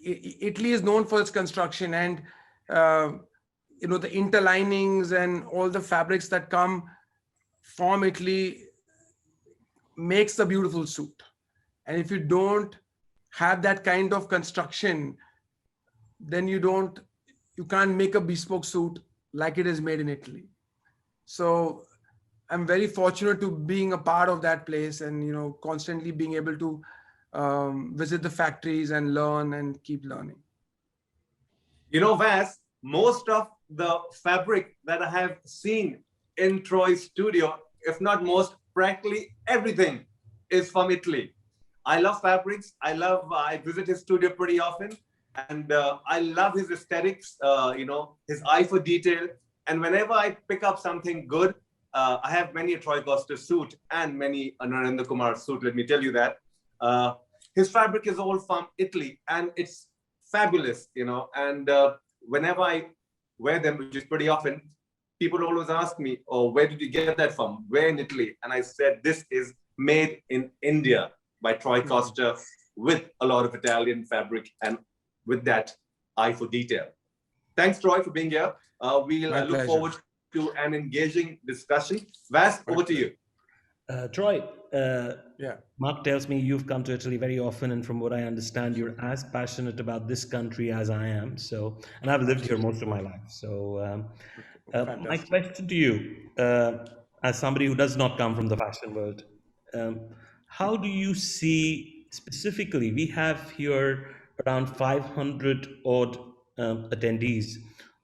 Italy is known for its construction, and the interlinings and all the fabrics that come from Italy makes a beautiful suit. And if you don't have that kind of construction, then you can't make a bespoke suit like it is made in Italy. So I'm very fortunate to being a part of that place, and constantly being able to visit the factories and learn and keep learning. Vas, most of the fabric that I have seen in Troy's studio, if not most, practically everything is from Italy. I love fabrics. I visit his studio pretty often, and I love his aesthetics, his eye for detail. And whenever I pick up something good, I have many a Troy Costa suit and many a Narendra Kumar suit, let me tell you that. His fabric is all from Italy, and it's fabulous, and whenever I wear them, which is pretty often, people always ask me, oh, where did you get that from? Where in Italy? And I said, this is made in India by Troy Costa with a lot of Italian fabric and with that eye for detail. Thanks, Troy, for being here. We'll look forward to an engaging discussion. Vas, over to you. Troy, Mark tells me you've come to Italy very often, and from what I understand, you're as passionate about this country as I am. So, and I've lived here most of my life. So, my question to you, as somebody who does not come from the fashion world, how do you see specifically? We have here around 500 odd attendees,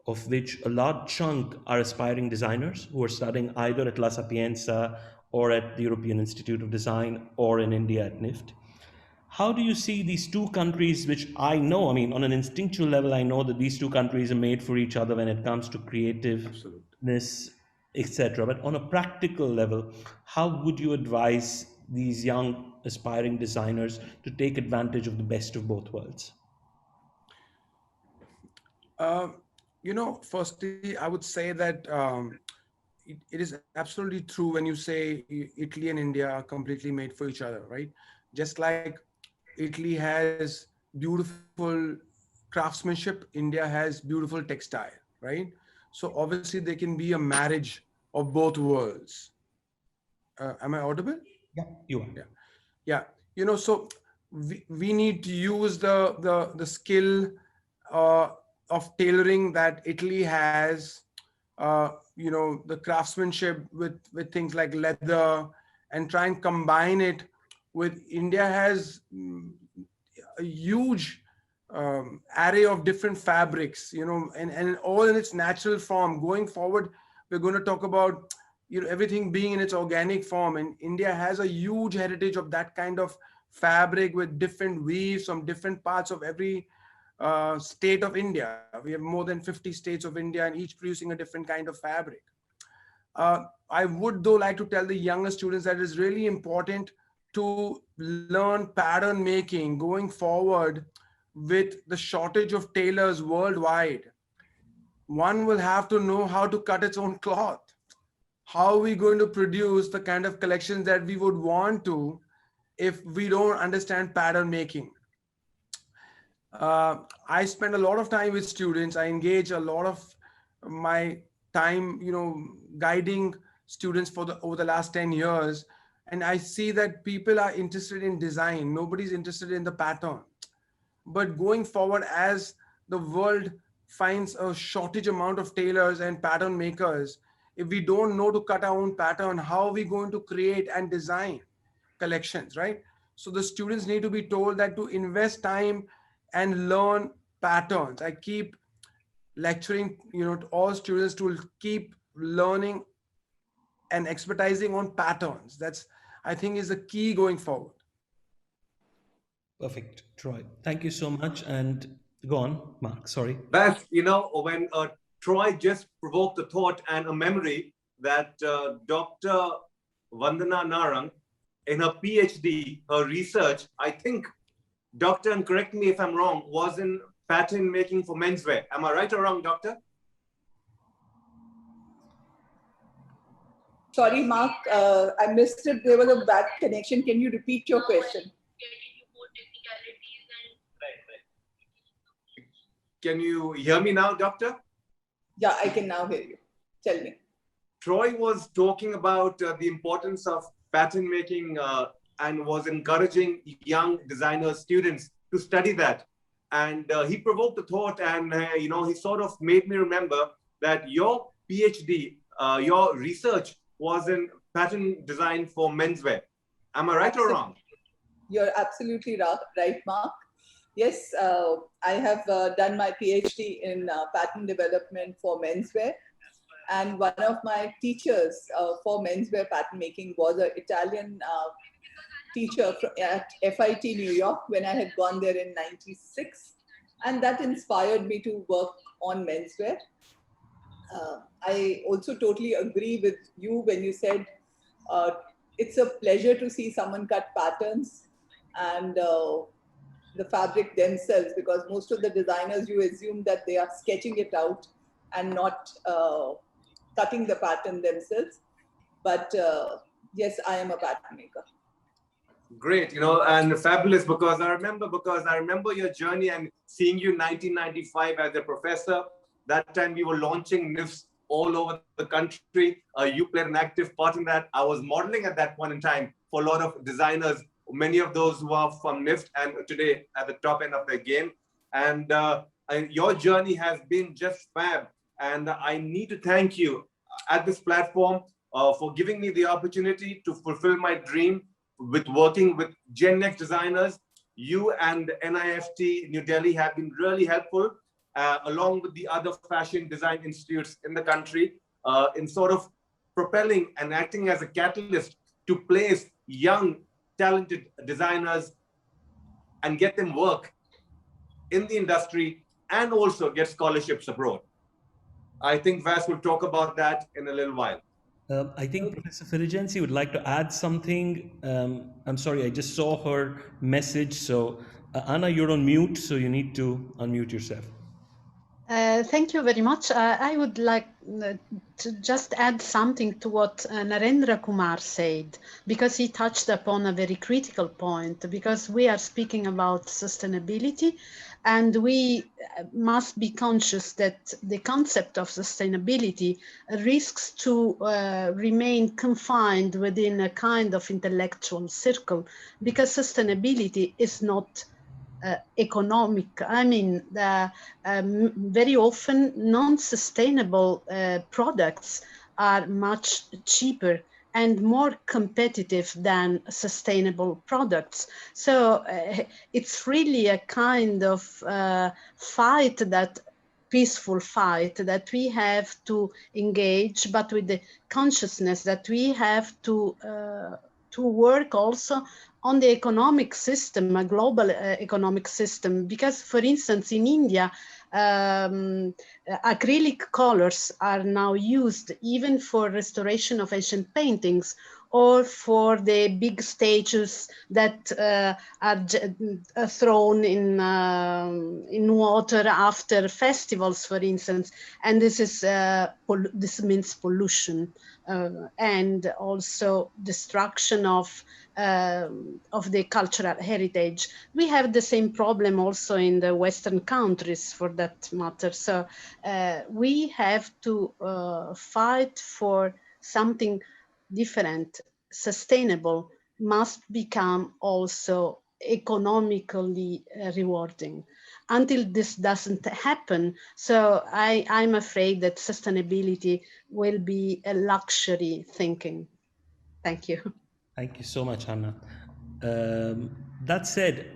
of which a large chunk are aspiring designers who are studying either at La Sapienza or at the European Institute of Design or in India at NIFT. How do you see these two countries, which I know, on an instinctual level, I know that these two countries are made for each other when it comes to creativeness, etc. But on a practical level, how would you advise these young aspiring designers to take advantage of the best of both worlds? Firstly, I would say that it is absolutely true when you say Italy and India are completely made for each other, right? Just like Italy has beautiful craftsmanship, India has beautiful textile, right? So obviously there can be a marriage of both worlds. Am I audible? Yeah, you are. Yeah. So we need to use the skill of tailoring that Italy has, the craftsmanship with things like leather, and try and combine it with India has a huge array of different fabrics, and all in its natural form. Going forward, we're going to talk about everything being in its organic form, and India has a huge heritage of that kind of fabric with different weaves from different parts of every state of India. We have more than 50 states of India, and each producing a different kind of fabric. I would though like to tell the younger students that it's really important to learn pattern making going forward. With the shortage of tailors worldwide, one will have to know how to cut its own cloth. How are we going to produce the kind of collections that we would want to if we don't understand pattern making? I spend a lot of time with students. I engage a lot of my time, guiding students over the last 10 years. And I see that people are interested in design. Nobody's interested in the pattern. But going forward, as the world finds a shortage amount of tailors and pattern makers, if we don't know to cut our own pattern, how are we going to create and design collections, right? So the students need to be told that to invest time and learn patterns. I keep lecturing, to all students to keep learning and expertising on patterns. That's, I think, is the key going forward. Perfect, Troy. Thank you so much. And go on, Mark. Sorry. Beth, when Troy just provoked a thought and a memory that Dr. Vandana Narayan, in her PhD, her research, I think, doctor, and correct me if I'm wrong, was in pattern making for menswear. Am I right or wrong, doctor? Sorry, Mark, I missed it. There was a bad connection. Can you repeat your question? Can you hear me now, doctor? Yeah, I can now hear you. Tell me. Troy was talking about the importance of pattern making and was encouraging young designers, students to study that. And he provoked the thought, and he sort of made me remember that your PhD, your research was in pattern design for menswear. Am I right or wrong? You're absolutely right, Mark. Yes, I have done my PhD in pattern development for menswear. And one of my teachers for menswear pattern making was an Italian teacher at FIT New York when I had gone there in '96. And that inspired me to work on menswear. I also totally agree with you when you said it's a pleasure to see someone cut patterns and the fabric themselves, because most of the designers, you assume that they are sketching it out and not cutting the pattern themselves. But yes, I am a pattern maker. Great, and fabulous, because I remember your journey and seeing you in 1995 as a professor. That time we were launching NIFs all over the country. You played an active part in that. I was modeling at that point in time for a lot of designers, many of those who are from NIF and today at the top end of their game. And your journey has been just fab. And I need to thank you at this platform for giving me the opportunity to fulfill my dream with working with Gen Next designers. You and NIFT New Delhi have been really helpful, along with the other fashion design institutes in the country, in sort of propelling and acting as a catalyst to place young, talented designers and get them work in the industry and also get scholarships abroad. I think Vas will talk about that in a little while. I think Professor Firigensi would like to add something. I'm sorry, I just saw her message. So Anna, you're on mute, so you need to unmute yourself. Thank you very much. I would like to just add something to what Narendra Kumar said, because he touched upon a very critical point, because we are speaking about sustainability, and we must be conscious that the concept of sustainability risks to remain confined within a kind of intellectual circle, because sustainability is not economic. I mean, very often non-sustainable products are much cheaper and more competitive than sustainable products. So it's really a kind of fight, that peaceful fight that we have to engage, but with the consciousness that we have to work also on the economic system, a global economic system. Because, for instance, in India, acrylic colors are now used even for restoration of ancient paintings, or for the big statues that are thrown in water after festivals, for instance. And this is this means pollution and also destruction of the cultural heritage. We have the same problem also in the Western countries, for that matter. So we have to fight for something different. Sustainable must become also economically rewarding. Until this doesn't happen, so I'm afraid that sustainability will be a luxury thinking. Thank you. Thank you so much, Hannah. That said,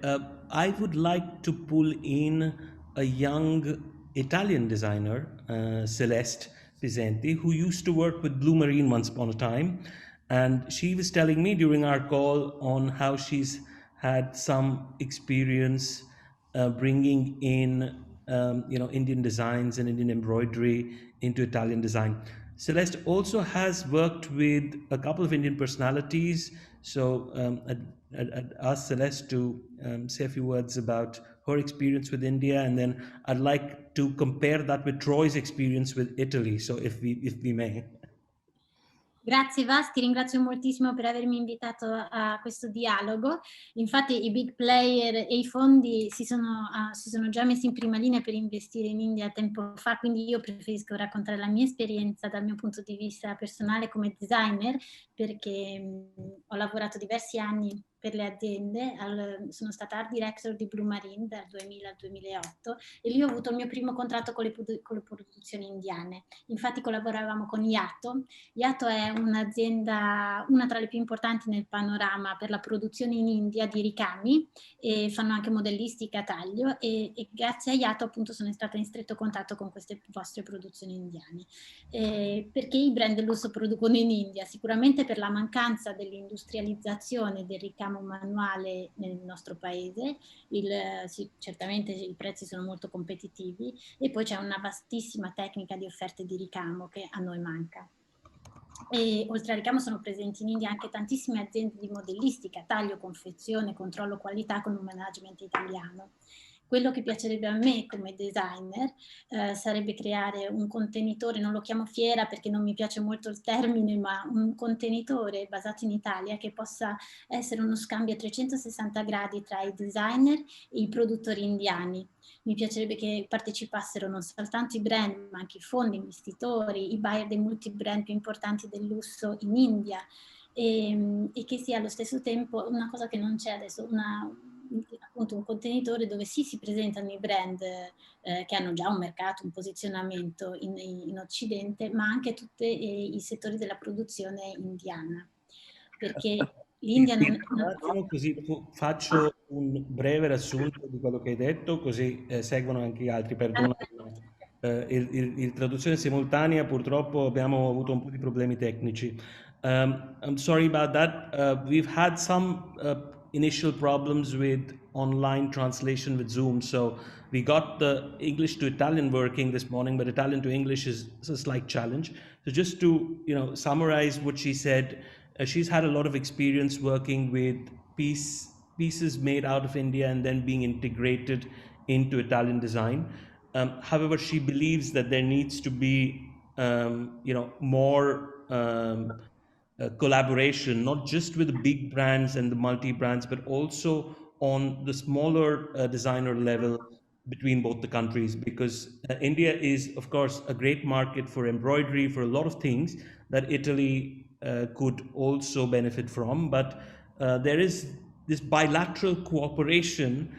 I would like to pull in a young Italian designer, Celeste Pisenti, who used to work with Blue Marine once upon a time. And she was telling me during our call on how she's had some experience bringing in Indian designs and Indian embroidery into Italian design. Celeste also has worked with a couple of Indian personalities. So I'd ask Celeste to say a few words about her experience with India, and then I'd like to compare that with Troy's experience with Italy. So if we may. Grazie Vas, ti ringrazio moltissimo per avermi invitato a questo dialogo. Infatti i big player e i fondi si sono già messi in prima linea per investire in India tempo fa, quindi io preferisco raccontare la mia esperienza dal mio punto di vista personale come designer, perché ho lavorato diversi anni per le aziende, sono stata art director di Blue Marine dal 2000 al 2008 e lì ho avuto il mio primo contratto con le produzioni indiane. Infatti collaboravamo con Yato. Yato è un'azienda, una tra le più importanti nel panorama per la produzione in India di ricami, e fanno anche modellistica a taglio, e grazie a Yato appunto sono stata in stretto contatto con queste vostre produzioni indiane. Perché i brand del lusso producono in India? Sicuramente per la mancanza dell'industrializzazione del ricamo manuale nel nostro paese, certamente i prezzi sono molto competitivi, e poi c'è una vastissima tecnica di offerte di ricamo che a noi manca. E oltre al ricamo sono presenti in India anche tantissime aziende di modellistica, taglio, confezione, controllo qualità con un management italiano. Quello che piacerebbe a me come designer sarebbe creare un contenitore, non lo chiamo fiera perché non mi piace molto il termine, ma un contenitore basato in Italia che possa essere uno scambio a 360 gradi tra i designer e i produttori indiani. Mi piacerebbe che partecipassero non soltanto i brand, ma anche i fondi, investitori, i buyer dei multi-brand più importanti del lusso in India, e che sia allo stesso tempo una cosa che non c'è adesso, appunto un contenitore dove sì si presentano i brand che hanno già un mercato, un posizionamento in Occidente, ma anche tutti i settori della produzione indiana. Perché l'India non... Un attimo, così faccio un breve riassunto di quello che hai detto, così seguono anche gli altri. Perdona, il traduzione simultanea, purtroppo abbiamo avuto un po' di problemi tecnici. I'm sorry about that. We've had some initial problems with online translation with Zoom, so we got the English to Italian working this morning, but Italian to English is a slight challenge. So just to summarize what she said, she's had a lot of experience working with pieces made out of India and then being integrated into Italian design. However, she believes that there needs to be, more collaboration, not just with the big brands and the multi-brands, but also on the smaller designer level between both the countries, because India is, of course, a great market for embroidery, for a lot of things that Italy could also benefit from. But there is this bilateral cooperation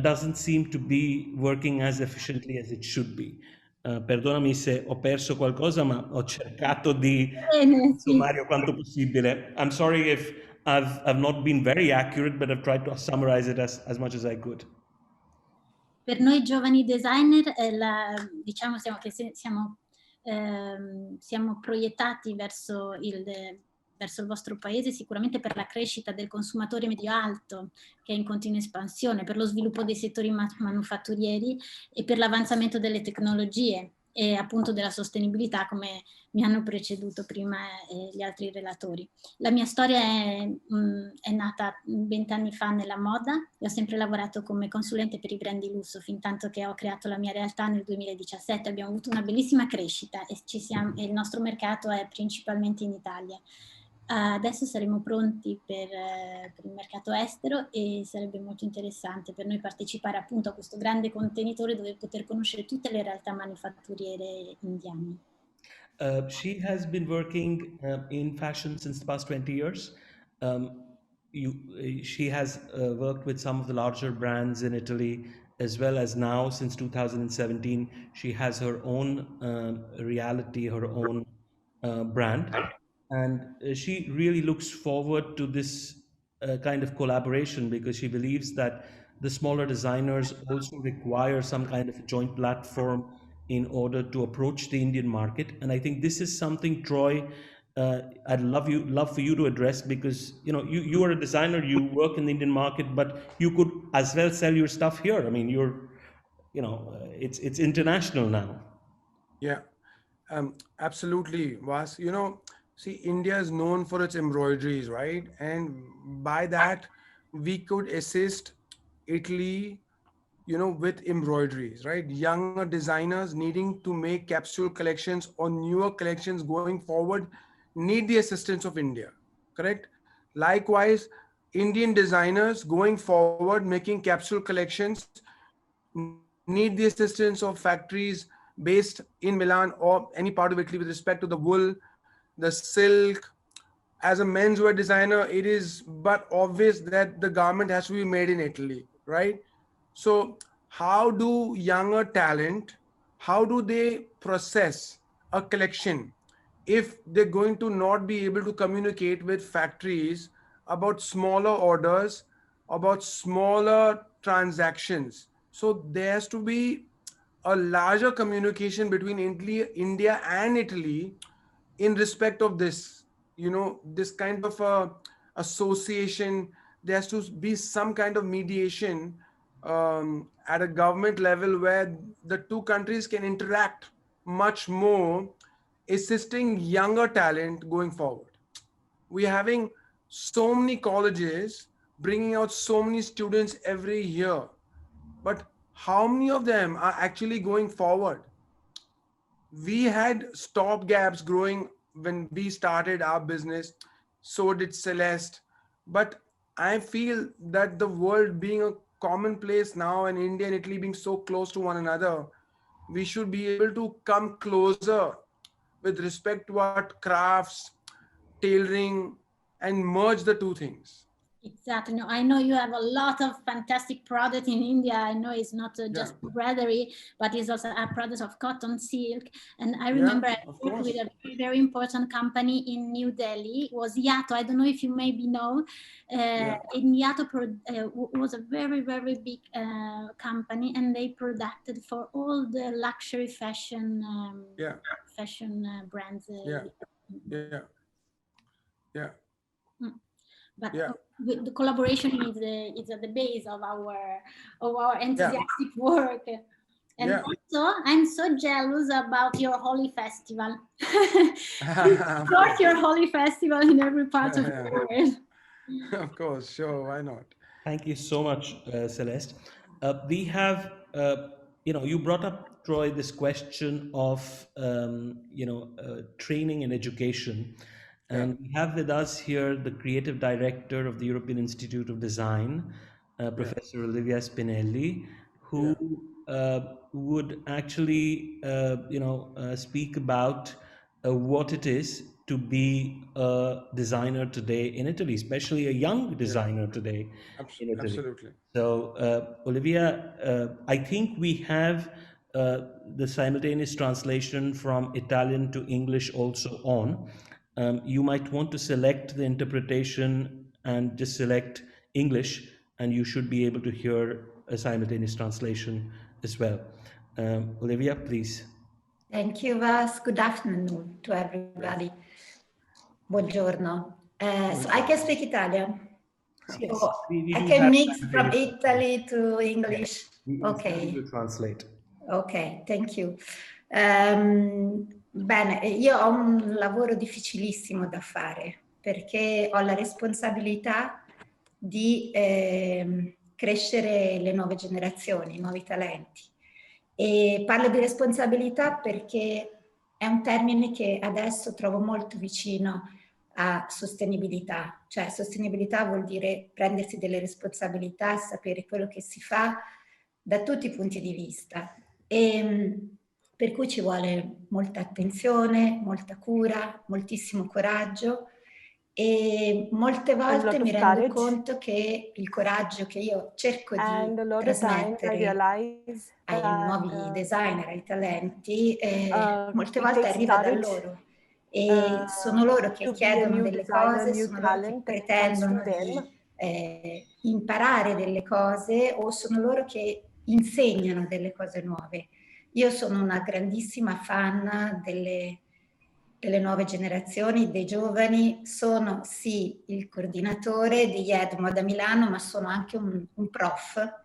doesn't seem to be working as efficiently as it should be. Perdonami se ho perso qualcosa, ma ho cercato di Bene, sì. sommario quanto possibile. I'm sorry if I've not been very accurate, but I've tried to summarize it as much as I could. Per noi giovani designer, diciamo siamo proiettati verso il vostro paese sicuramente per la crescita del consumatore medio-alto, che è in continua espansione, per lo sviluppo dei settori manufatturieri e per l'avanzamento delle tecnologie e appunto della sostenibilità, come mi hanno preceduto prima gli altri relatori. La mia storia è nata 20 anni fa nella moda e ho sempre lavorato come consulente per i brand di lusso, fin tanto che ho creato la mia realtà nel 2017. Abbiamo avuto una bellissima crescita e il nostro mercato è principalmente in Italia. Adesso saremo pronti per il mercato estero e sarebbe molto interessante per noi partecipare appunto a questo grande contenitore dove poter conoscere tutte le realtà manifatturiere indiane. She has been working in fashion since the past 20 years. She has worked with some of the larger brands in Italy, as well as now since 2017, she has her own reality, her own brand. And she really looks forward to this kind of collaboration, because she believes that the smaller designers also require some kind of a joint platform in order to approach the Indian market. And I think this is something, Troy, I'd love for you to address, because you are a designer, you work in the Indian market, but you could as well sell your stuff here. I mean, it's international now. Yeah, absolutely, Vas. See, India is known for its embroideries, right? And by that, we could assist Italy, with embroideries, right? Younger designers needing to make capsule collections or newer collections going forward need the assistance of India, correct? Likewise, Indian designers going forward making capsule collections need the assistance of factories based in Milan or any part of Italy with respect to the wool, the silk. As a menswear designer, it is but obvious that the garment has to be made in Italy, right? So how do younger talent, how do they process a collection if they're going to not be able to communicate with factories about smaller orders, about smaller transactions? So there has to be a larger communication between India and Italy in respect of this, this kind of association. There has to be some kind of mediation at a government level where the two countries can interact much more, assisting younger talent going forward. We're having so many colleges bringing out so many students every year, but how many of them are actually going forward? We had stopgaps growing when we started our business, so did Celeste. But I feel that the world being a commonplace now and India and Italy being so close to one another, we should be able to come closer with respect to what crafts, tailoring, and merge the two things. Exactly. No, I know you have a lot of fantastic product in India. I know it's not just embroidery, but it's also a product of cotton, silk. And I remember I worked with a very important company in New Delhi. It was Yato. I don't know if you maybe know. In Yato was a very, very big company, and they produced for all the luxury fashion brands. But the collaboration is at the base of our enthusiastic work. And also, I'm so jealous about your Holy Festival. Support your Holy Festival in every part of the world. Of course, sure, why not? Thank you so much, Celeste. We have you brought up, Troy, this question of, training and education. And we have with us here the creative director of the European Institute of Design, Professor Olivia Spinelli, who would actually, speak about what it is to be a designer today in Italy, especially a young designer today in Italy. Absolutely. So, Olivia, I think we have the simultaneous translation from Italian to English also on. You might want to select the interpretation and just select English, and you should be able to hear a simultaneous translation as well. Olivia, please. Thank you, Vas. Good afternoon to everybody. Buongiorno. So I can speak Italian. Yes, Or we I do can have mix from simultaneous Italy to English. Okay. To translate. Ok, thank you. Bene, io ho un lavoro difficilissimo da fare perché ho la responsabilità di crescere le nuove generazioni, i nuovi talenti. E parlo di responsabilità perché è un termine che adesso trovo molto vicino a sostenibilità, cioè sostenibilità vuol dire prendersi delle responsabilità, sapere quello che si fa da tutti i punti di vista. E per cui ci vuole molta attenzione, molta cura, moltissimo coraggio e molte volte mi rendo conto che il coraggio che io cerco di trasmettere ai nuovi designer, ai talenti, molte volte arriva da loro e sono loro che chiedono delle cose, sono loro che pretendono di imparare delle cose o sono loro che insegnano delle cose nuove. Io sono una grandissima fan delle nuove generazioni, dei giovani, sono sì il coordinatore di Edmo da Milano, ma sono anche un prof,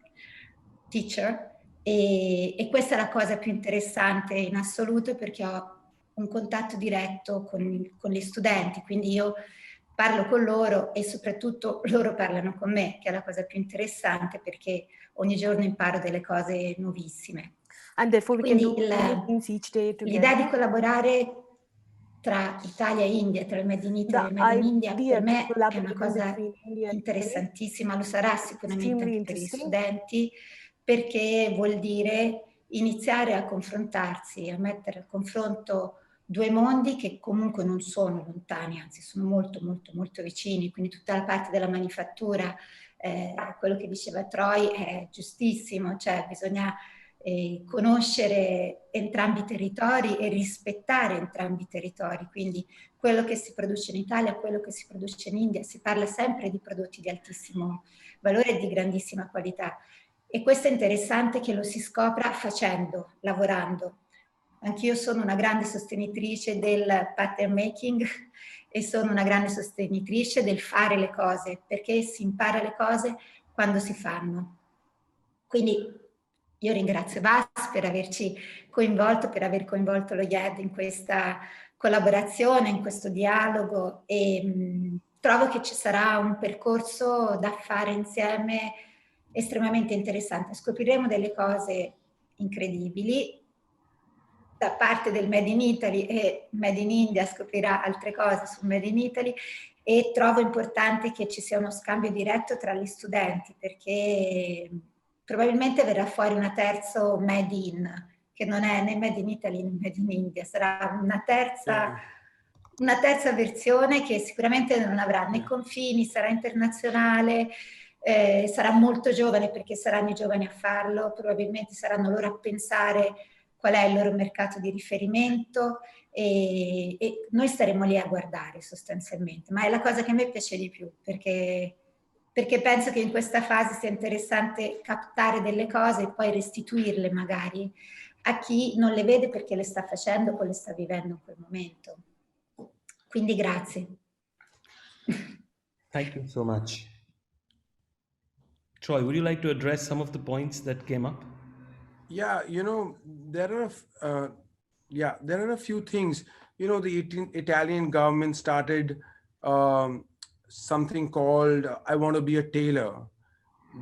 teacher, e questa è la cosa più interessante in assoluto perché ho un contatto diretto con gli studenti, quindi io parlo con loro e soprattutto loro parlano con me, che è la cosa più interessante perché ogni giorno imparo delle cose nuovissime. Quindi l'idea di collaborare tra Italia e India, tra il Made in Italy e il Made in India, per me è una cosa interessantissima, lo sarà sicuramente anche per gli studenti, perché vuol dire iniziare a confrontarsi, a mettere a confronto due mondi che comunque non sono lontani, anzi sono molto molto molto vicini, quindi tutta la parte della manifattura, quello che diceva Troy è giustissimo, cioè bisogna conoscere entrambi i territori e rispettare entrambi i territori, quindi quello che si produce in Italia, quello che si produce in India, si parla sempre di prodotti di altissimo valore e di grandissima qualità. E questo è interessante che lo si scopra facendo, lavorando. Anch'io sono una grande sostenitrice del pattern making e sono una grande sostenitrice del fare le cose, perché si impara le cose quando si fanno. Quindi io ringrazio Vas per averci coinvolto, per aver coinvolto lo IED in questa collaborazione, in questo dialogo e trovo che ci sarà un percorso da fare insieme estremamente interessante. Scopriremo delle cose incredibili da parte del Made in Italy e Made in India scoprirà altre cose sul Made in Italy e trovo importante che ci sia uno scambio diretto tra gli studenti perché probabilmente verrà fuori una terza Made in, che non è né Made in Italy né Made in India, sarà una terza versione che sicuramente non avrà né confini, sarà internazionale, sarà molto giovane perché saranno i giovani a farlo, probabilmente saranno loro a pensare qual è il loro mercato di riferimento e noi staremo lì a guardare sostanzialmente, ma è la cosa che a me piace di più perché penso che in questa fase sia interessante captare delle cose e poi restituirle magari a chi non le vede perché le sta facendo o le sta vivendo in quel momento. Quindi grazie. Thank you so much. Troy, would you like to address some of the points that came up? Yeah, there are a few things. The Italian government started something called I Want to Be a Tailor.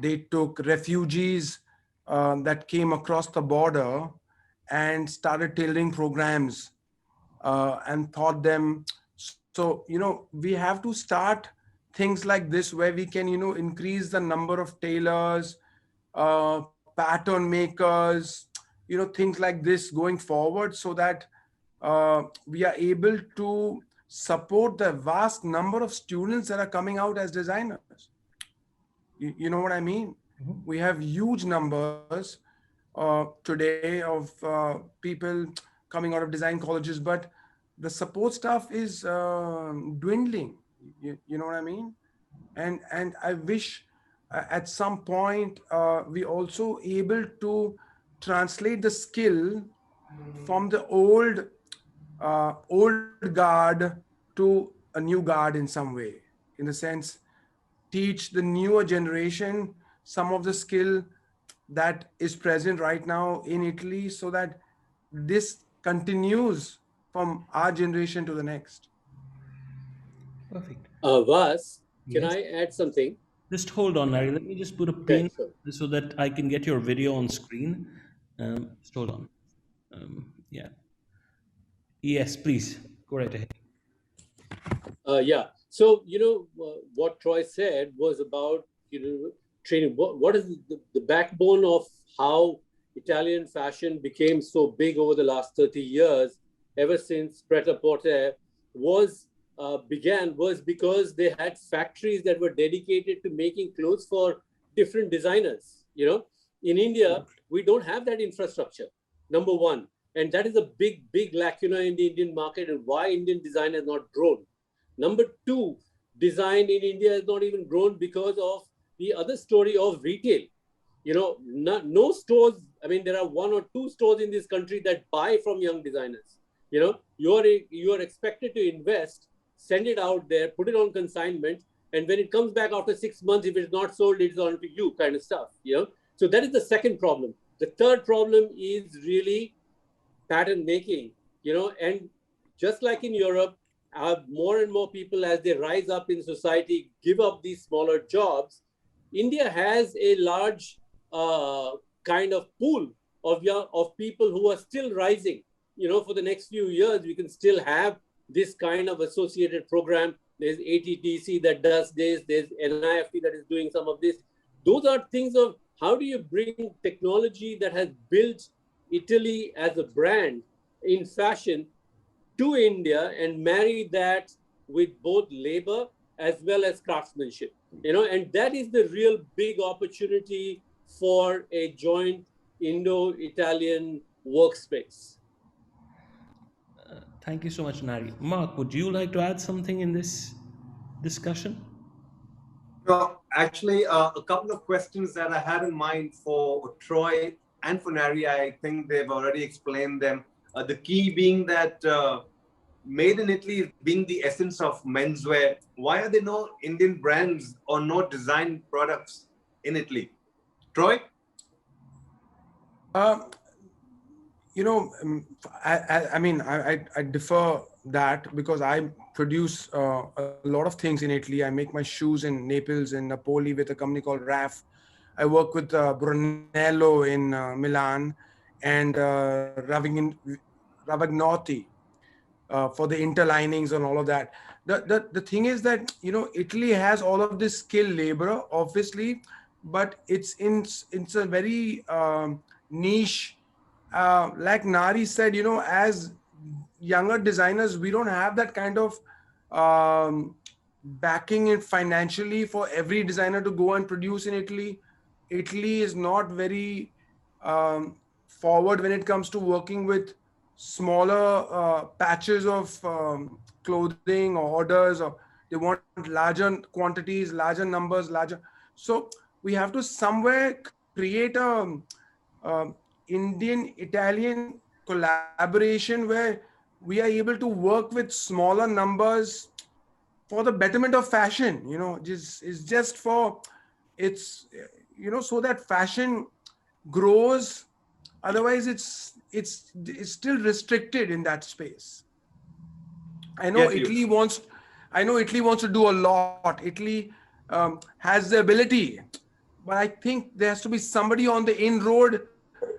They took refugees that came across the border and started tailoring programs and taught them. So, we have to start things like this where we can, increase the number of tailors, pattern makers, things like this going forward, so that we are able to support the vast number of students that are coming out as designers. You know what I mean? We have huge numbers today of people coming out of design colleges, but the support staff is dwindling. You know what I mean? And I wish at some point we also able to translate the skill from the old guard to a new guard in some way, in the sense teach the newer generation some of the skill that is present right now in Italy, so that this continues from our generation to the next. Perfect. Vas, can Yes. I add something? Just hold on, Nari. Let me just put a pin so that I can get your video on screen. Just hold on. Yeah. Yes, please. Go right ahead. Yeah. So, what Troy said was about, training. What is the backbone of how Italian fashion became so big over the last 30 years, ever since Pret-a-Porter began because they had factories that were dedicated to making clothes for different designers. In India, we don't have that infrastructure, number one. And that is a big lacuna in the Indian market, and why Indian design has not grown. Number two, design in India has not even grown because of the other story of retail. No stores. I mean, there are 1 or 2 stores in this country that buy from young designers. You are expected to invest, send it out there, put it on consignment, and when it comes back after 6 months, if it's not sold, it's on to you, kind of stuff. So that is the second problem. The third problem is really pattern making. And just like in Europe, more and more people, as they rise up in society, give up these smaller jobs. India has a large kind of pool of people who are still rising. For the next few years, we can still have this kind of associated program. There's ATTC that does this. There's NIFT that is doing some of this. Those are things of how do you bring technology that has built Italy as a brand in fashion to India and marry that with both labor as well as craftsmanship. And that is the real big opportunity for a joint Indo-Italian workspace. Thank you so much, Nari. Mark, would you like to add something in this discussion? No, actually, a couple of questions that I had in mind for Troy and for Nari, I think they've already explained them. The key being that made in Italy being the essence of menswear. Why are there no Indian brands or no design products in Italy? Troy? I defer that because I produce a lot of things in Italy. I make my shoes in Naples and Napoli with a company called RAF. I work with Brunello in Milan and Ravagnotti for the interlinings and all of that. The thing is that, Italy has all of this skilled labor, obviously, but it's a very niche. Like Nari said, as younger designers, we don't have that kind of backing it financially for every designer to go and produce in Italy. Italy is not very forward when it comes to working with smaller patches of clothing or orders, or they want larger quantities, larger numbers, larger. So we have to somewhere create a Indian-Italian collaboration where we are able to work with smaller numbers for the betterment of fashion. It's just for it's so that fashion grows. Otherwise, it's still restricted in that space. I know Italy wants to do a lot. Italy has the ability, but I think there has to be somebody on the inroad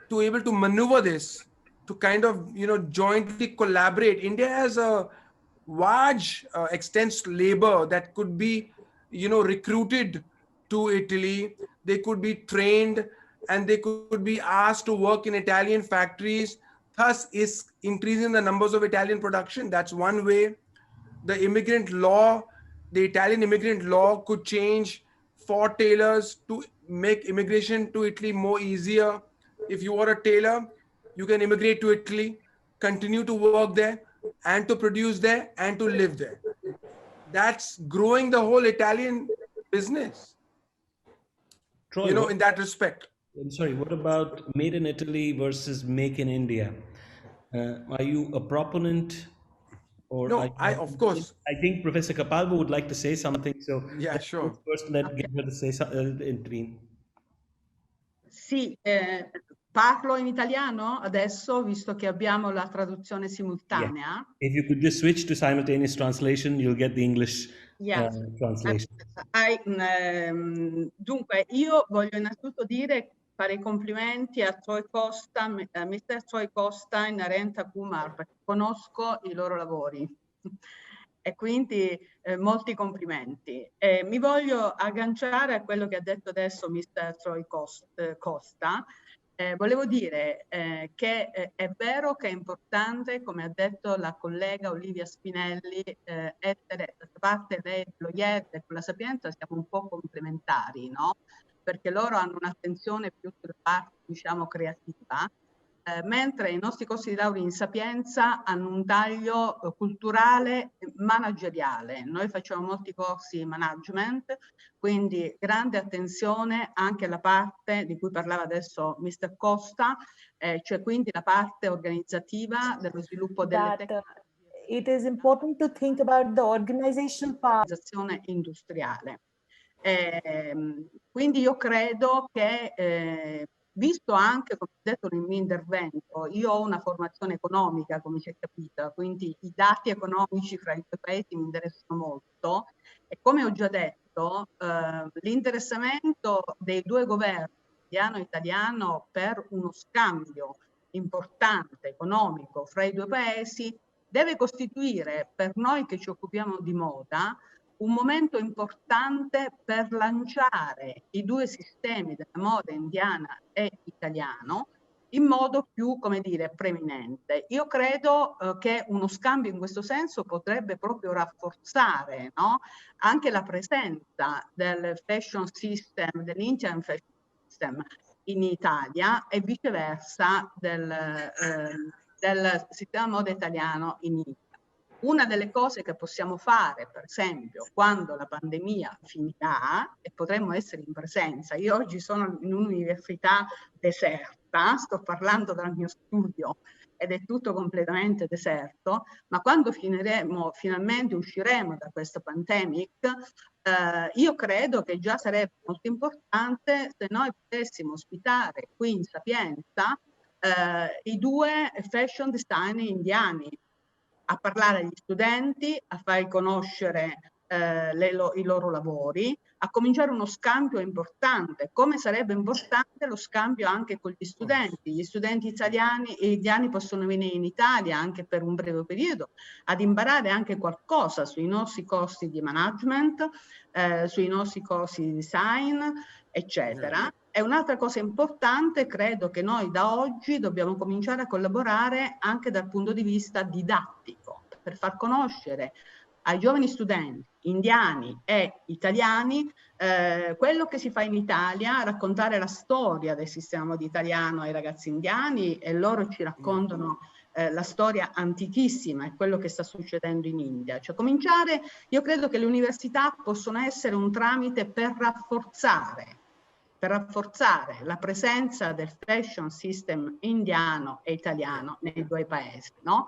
to able to maneuver this, to kind of, you know, jointly collaborate. India has a large extensive labor that could be, you know, recruited to Italy. They could be trained and they could be asked to work in Italian factories, thus is increasing the numbers of Italian production. That's one way. The immigrant law, the Italian immigrant law could change for tailors to make immigration to Italy more easier. If you are a tailor, you can immigrate to Italy, continue to work there, and to produce there, and to live there. That's growing the whole Italian business, Troy, you know, in that respect. I'm sorry, what about made in Italy versus make in India? Are you a proponent? Or No, of course. I think Professor Kapalvo would like to say something, so yeah, sure. First, get her to say something, intervene. Sì, parlo in italiano adesso, visto che abbiamo la traduzione simultanea. If you could just switch to simultaneous translation, you'll get the English translation. Dunque, io voglio innanzitutto fare i complimenti a Troy Costa, a Mr. Troy Costa e Narayan Kumar, perché conosco i loro lavori. E quindi molti complimenti. Mi voglio agganciare a quello che ha detto adesso Mr. Troy Costa. Volevo dire che è vero che è importante, come ha detto la collega Olivia Spinelli, essere, da parte dello IED e con la Sapienza siamo un po' complementari, no? Perché loro hanno un'attenzione più sulla parte, diciamo, creativa, mentre i nostri corsi di laurea in Sapienza hanno un taglio culturale e manageriale. Noi facciamo molti corsi di management, quindi grande attenzione anche alla parte di cui parlava adesso Mr. Costa, cioè quindi la parte organizzativa dello sviluppo delle tecnologie. It is important to think about the organizational part. Industriale. Quindi io credo che visto anche, come ho detto nel mio intervento, io ho una formazione economica, come si è capito, quindi i dati economici fra i due paesi mi interessano molto e come ho già detto, l'interessamento dei due governi, indiano e italiano, per uno scambio importante economico fra i due paesi deve costituire per noi che ci occupiamo di moda un momento importante per lanciare i due sistemi della moda indiana e italiano in modo più, come dire, preminente. Io credo che uno scambio in questo senso potrebbe proprio rafforzare, no? Anche la presenza del fashion system, dell'Indian fashion system in Italia e viceversa del sistema moda italiano in India. Una delle cose che possiamo fare, per esempio, quando la pandemia finirà e potremo essere in presenza, io oggi sono in un'università deserta, sto parlando dal mio studio ed è tutto completamente deserto, ma quando finalmente usciremo da questa pandemic, io credo che già sarebbe molto importante se noi potessimo ospitare qui in Sapienza i due fashion designer indiani, a parlare agli studenti, a far conoscere i loro lavori, a cominciare uno scambio importante, come sarebbe importante lo scambio anche con gli studenti. Gli studenti italiani possono venire in Italia anche per un breve periodo ad imparare anche qualcosa sui nostri corsi di management, sui nostri corsi di design, eccetera. E un'altra cosa importante, credo che noi da oggi dobbiamo cominciare a collaborare anche dal punto di vista didattico, per far conoscere ai giovani studenti indiani e italiani quello che si fa in Italia, raccontare la storia del sistema moda italiano ai ragazzi indiani e loro ci raccontano la storia antichissima e quello che sta succedendo in India. Cioè cominciare, io credo che le università possono essere un tramite per rafforzare la presenza del fashion system indiano e italiano nei due paesi, no?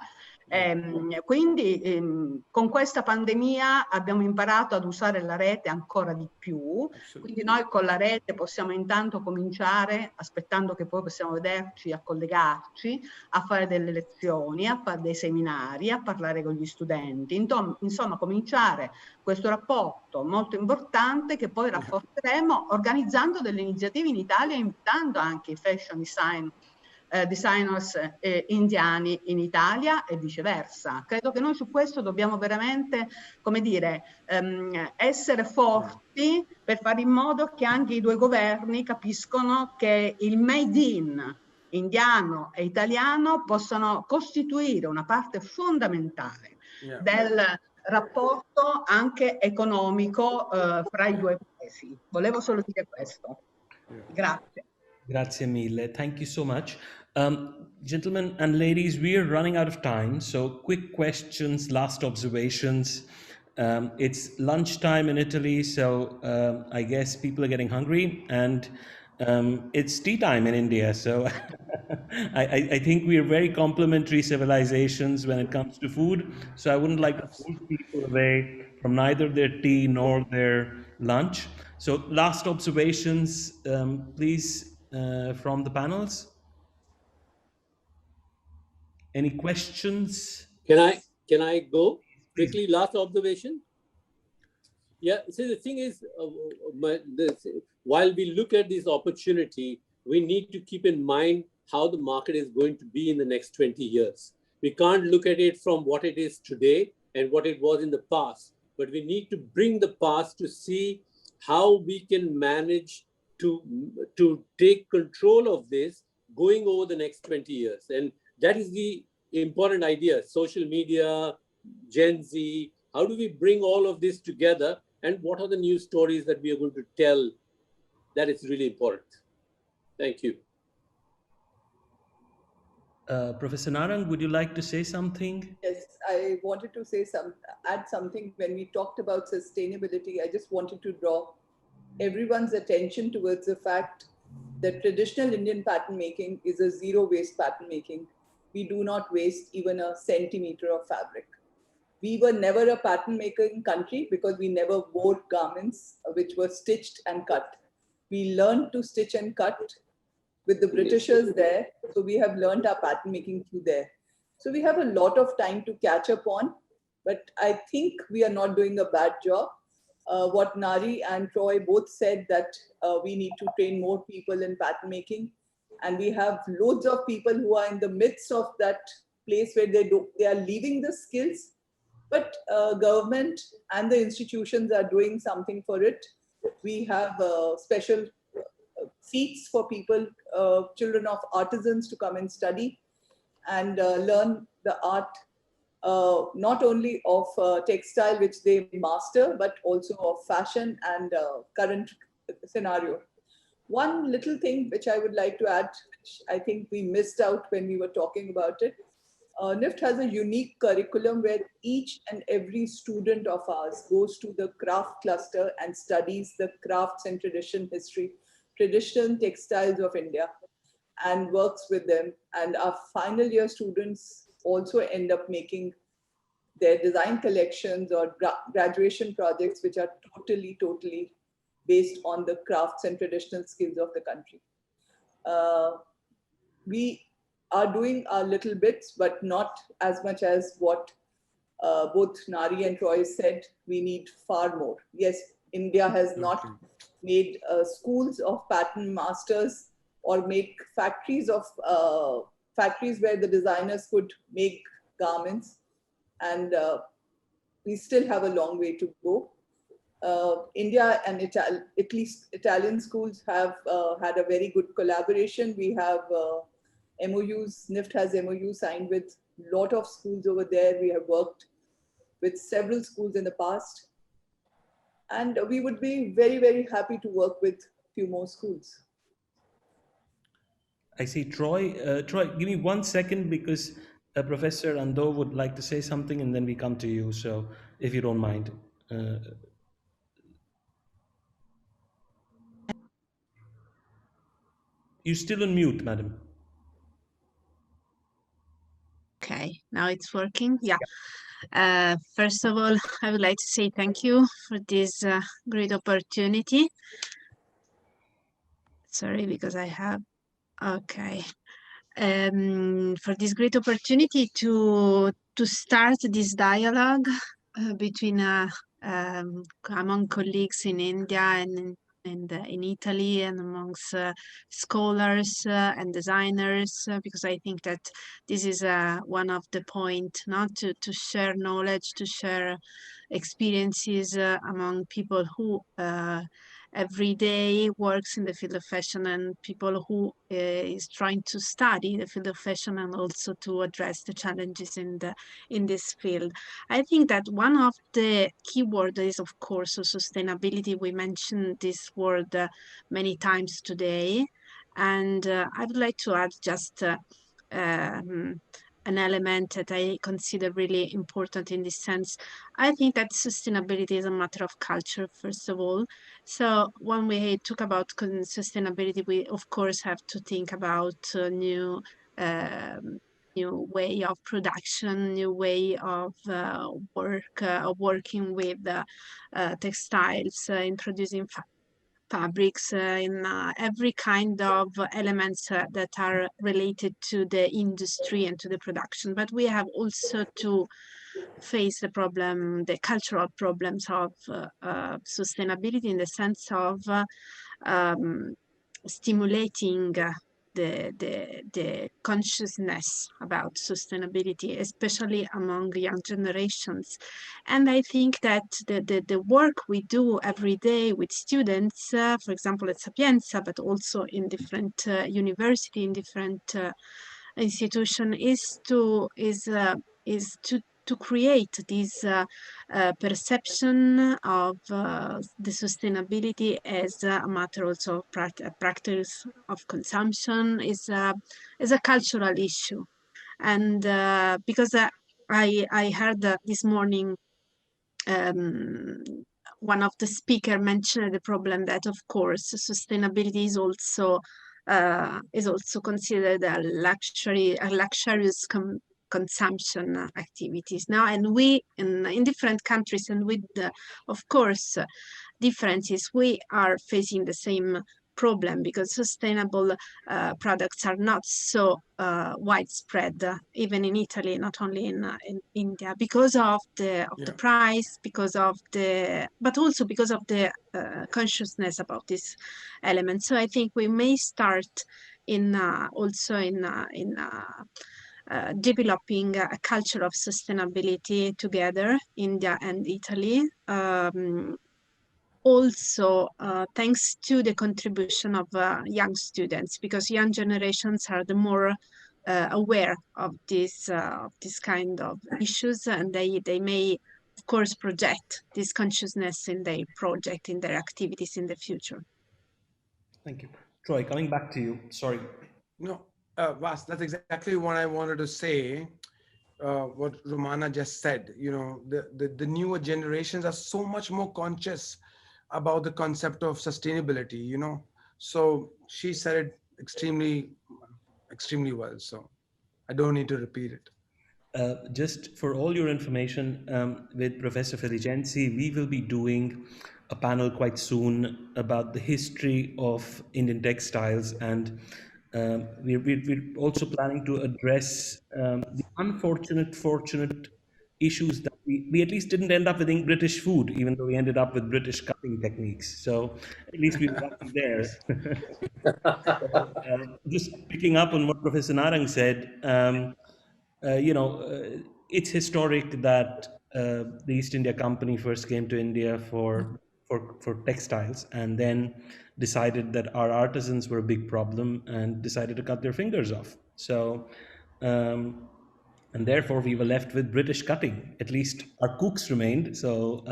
Quindi con questa pandemia abbiamo imparato ad usare la rete ancora di più, quindi noi con la rete possiamo intanto cominciare, aspettando che poi possiamo vederci, a collegarci, a fare delle lezioni, a fare dei seminari, a parlare con gli studenti, insomma cominciare questo rapporto molto importante che poi rafforzeremo organizzando delle iniziative in Italia, invitando anche i fashion designers indiani in Italia e viceversa. Credo che noi su questo dobbiamo veramente, come dire, essere forti per fare in modo che anche i due governi capiscono che il made in indiano e italiano possano costituire una parte fondamentale del rapporto anche economico fra i due paesi. Volevo solo dire questo. Grazie. Grazie mille. Thank you so much. Gentlemen and ladies, we are running out of time. So quick questions, last observations. It's lunchtime in Italy, so I guess people are getting hungry, and it's tea time in India. So I think we are very complementary civilizations when it comes to food. So I wouldn't like to force people away from neither their tea nor their lunch. So last observations, please, from the panels. Any questions? Can I go quickly? Last observation. Yeah. See, the thing is, while we look at this opportunity, we need to keep in mind how the market is going to be in the next 20 years. We can't look at it from what it is today and what it was in the past, but we need to bring the past to see how we can manage to take control of this going over the next 20 years. And that is the important idea. Social media, Gen Z, how do we bring all of this together, and what are the new stories that we are going to tell? That is really important. Thank you. Professor Narayan, would you like to say something? Yes, I wanted to add something. When we talked about sustainability, I just wanted to draw everyone's attention towards the fact that traditional Indian pattern making is a zero waste pattern making. We do not waste even a centimeter of fabric. We were never a pattern making country because we never wore garments which were stitched and cut. We learned to stitch and cut with the Britishers there. So we have learned our pattern making through there. So we have a lot of time to catch up on, but I think we are not doing a bad job. What Nari and Troy both said, that we need to train more people in pattern making. And we have loads of people who are in the midst of that place where they are leaving the skills, but government and the institutions are doing something for it. We have special seats for people, children of artisans, to come and study and learn the art, not only of textile, which they master, but also of fashion and current scenario. One little thing which I would like to add, I think we missed out when we were talking about it. NIFT has a unique curriculum where each and every student of ours goes to the craft cluster and studies the crafts and traditional textiles of India and works with them. And our final year students also end up making their design collections or graduation projects, which are totally based on the crafts and traditional skills of the country. We are doing our little bits, but not as much as what both Nari and Troy said. We need far more. Yes, India has not made schools of pattern masters or make factories where the designers could make garments, and we still have a long way to go. India and at least Italian schools have had a very good collaboration. We have MOUs, NIFT has MOUs signed with a lot of schools over there. We have worked with several schools in the past. And we would be very happy to work with a few more schools. I see Troy. Troy, give me 1 second, because Professor Ando would like to say something, and then we come to you. So if you don't mind. You're still on mute, madam. Okay, now it's working. Yeah. First of all, I would like to say thank you for this great opportunity. Sorry, because I have, okay. For this great opportunity to start this dialogue between among colleagues in India and in Italy, and amongst scholars and designers, because I think that this is one of the point, not to share knowledge, to share experiences among people who every day works in the field of fashion, and people who is trying to study the field of fashion and also to address the challenges in this field. I think that one of the key words is, of course, sustainability. We mentioned this word many times today, and I would like to add just an element that I consider really important in this sense. I think that sustainability is a matter of culture, first of all. So when we talk about sustainability, we of course have to think about new way of production, new way of working with textiles, in producing fabrics, in every kind of elements that are related to the industry and to the production. But we have also to face the problem, the cultural problems of sustainability, in the sense of stimulating the consciousness about sustainability, especially among young generations. And I think that the work we do every day with students, for example, at Sapienza, but also in different university, in different institution, is to create this perception of the sustainability as a matter also of practice of consumption, is a cultural issue. And because I heard this morning one of the speakers mentioned the problem that, of course, sustainability is also considered a luxurious consumption activities now, and we in different countries, and with of course differences, we are facing the same problem, because sustainable products are not so widespread, even in Italy, not only in India, because of the price, but also because of the consciousness about this element. So I think we may start in developing a culture of sustainability together, India and Italy. Also, thanks to the contribution of young students, because young generations are the more aware of this kind of issues, and they may, of course, project this consciousness in their project, in their activities in the future. Thank you. Troy, coming back to you. Sorry. No, Vas, that's exactly what I wanted to say. What Romana just said, the newer generations are so much more conscious about the concept of sustainability, so she said it extremely well, so I don't need to repeat it. Just for all your information, with Professor Felicenzi, we will be doing a panel quite soon about the history of Indian textiles, and we're also planning to address the fortunate issues that we at least didn't end up with British food, even though we ended up with British cutting techniques. So at least we were lucky there. Just picking up on what Professor Narayan said, it's historic that the East India Company first came to India for textiles, and then decided that our artisans were a big problem and decided to cut their fingers off. So, and therefore we were left with British cutting. At least our cooks remained. So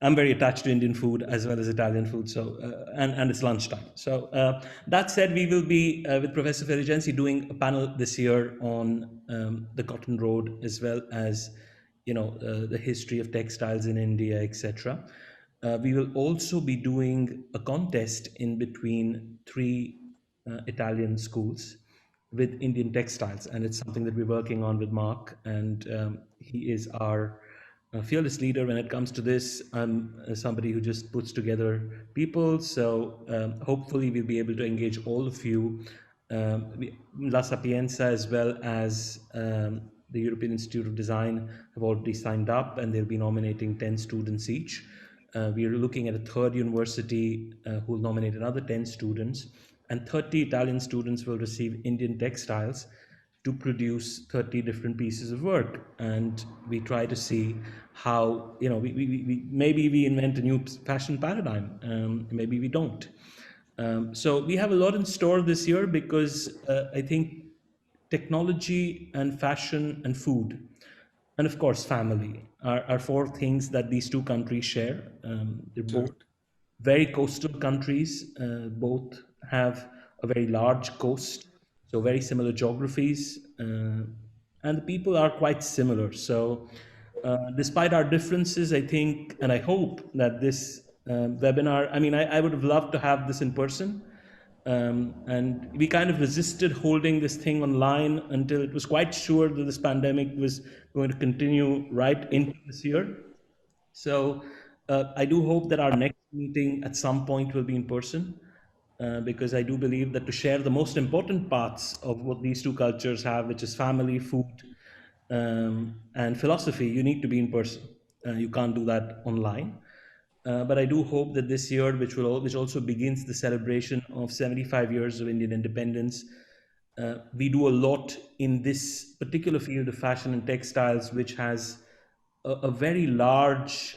I'm very attached to Indian food as well as Italian food. So and it's lunchtime. So that said, we will be with Professor Felicenzi doing a panel this year on the Cotton Road, as well as the history of textiles in India, etc. We will also be doing a contest in between three Italian schools. with Indian textiles, and it's something that we're working on with Mark, and he is our fearless leader when it comes to this. I'm somebody who just puts together people, so hopefully we'll be able to engage all of you. La Sapienza as well as the European Institute of Design have already signed up, and they'll be nominating 10 students each. We are looking at a third university who will nominate another 10 students, and 30 Italian students will receive Indian textiles to produce 30 different pieces of work. And we try to see how, you know, maybe we invent a new fashion paradigm, maybe we don't. So we have a lot in store this year because I think technology and fashion and food, and of course family, are four things that these two countries share. They're both very coastal countries, both have a very large coast, so very similar geographies, and the people are quite similar. So despite our differences, I think, and I hope that this webinar, I mean, I would have loved to have this in person, and we kind of resisted holding this thing online until it was quite sure that this pandemic was going to continue right into this year. So I do hope that our next meeting at some point will be in person, because I do believe that to share the most important parts of what these two cultures have, which is family, food, and philosophy, you need to be in person. You can't do that online. But I do hope that this year, which also begins the celebration of 75 years of Indian independence, we do a lot in this particular field of fashion and textiles, which has a very large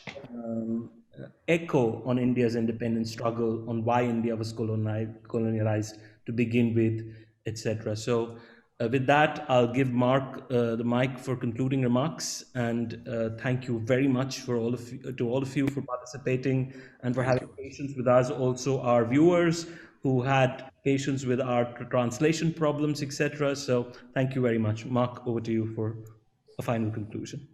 echo on India's independence struggle, on why India was colonialized to begin with, etc. So with that, I'll give Mark the mic for concluding remarks, and thank you very much for all of you for participating and for having patience with us. Also, our viewers who had patience with our translation problems, etc. So thank you very much. Mark, over to you for a final conclusion.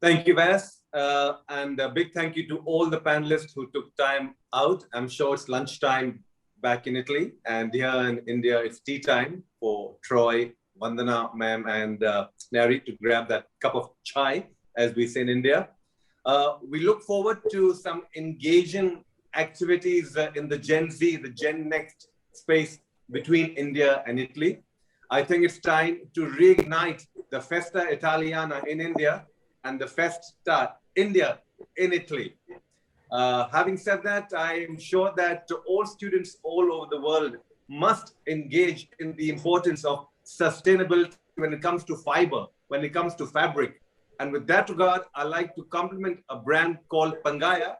Thank you, Vas. And a big thank you to all the panelists who took time out. I'm sure it's lunchtime back in Italy, and here in India, it's tea time for Troy, Vandana, ma'am, and Narayan to grab that cup of chai, as we say in India. We look forward to some engaging activities in the Gen Z, the Gen Next space between India and Italy. I think it's time to reignite the Festa Italiana in India and the Festa India in Italy. Having said that, I am sure that all students all over the world must engage in the importance of sustainability when it comes to fiber, when it comes to fabric. And with that regard, I like to compliment a brand called Pangaya,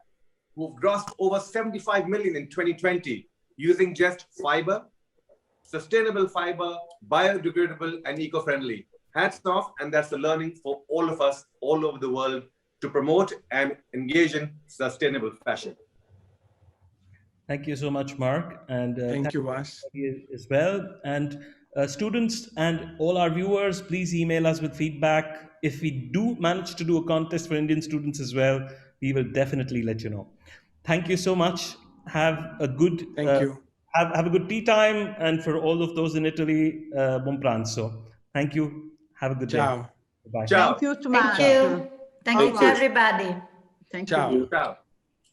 who've grossed over 75 million in 2020 using just fiber, sustainable fiber, biodegradable and eco-friendly. Hats off, and that's the learning for all of us all over the world to promote and engage in sustainable fashion. Thank you so much, Mark, and thank you, Vas, as well. And students and all our viewers, please email us with feedback. If we do manage to do a contest for Indian students as well, we will definitely let you know. Thank you so much. Have a good have a good tea time, and for all of those in Italy, buon pranzo. Thank you. Have a good day. Bye. Ciao. Thank you too Thank much. you. Thank you to everybody. Thank Ciao. you. Ciao.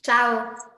Ciao.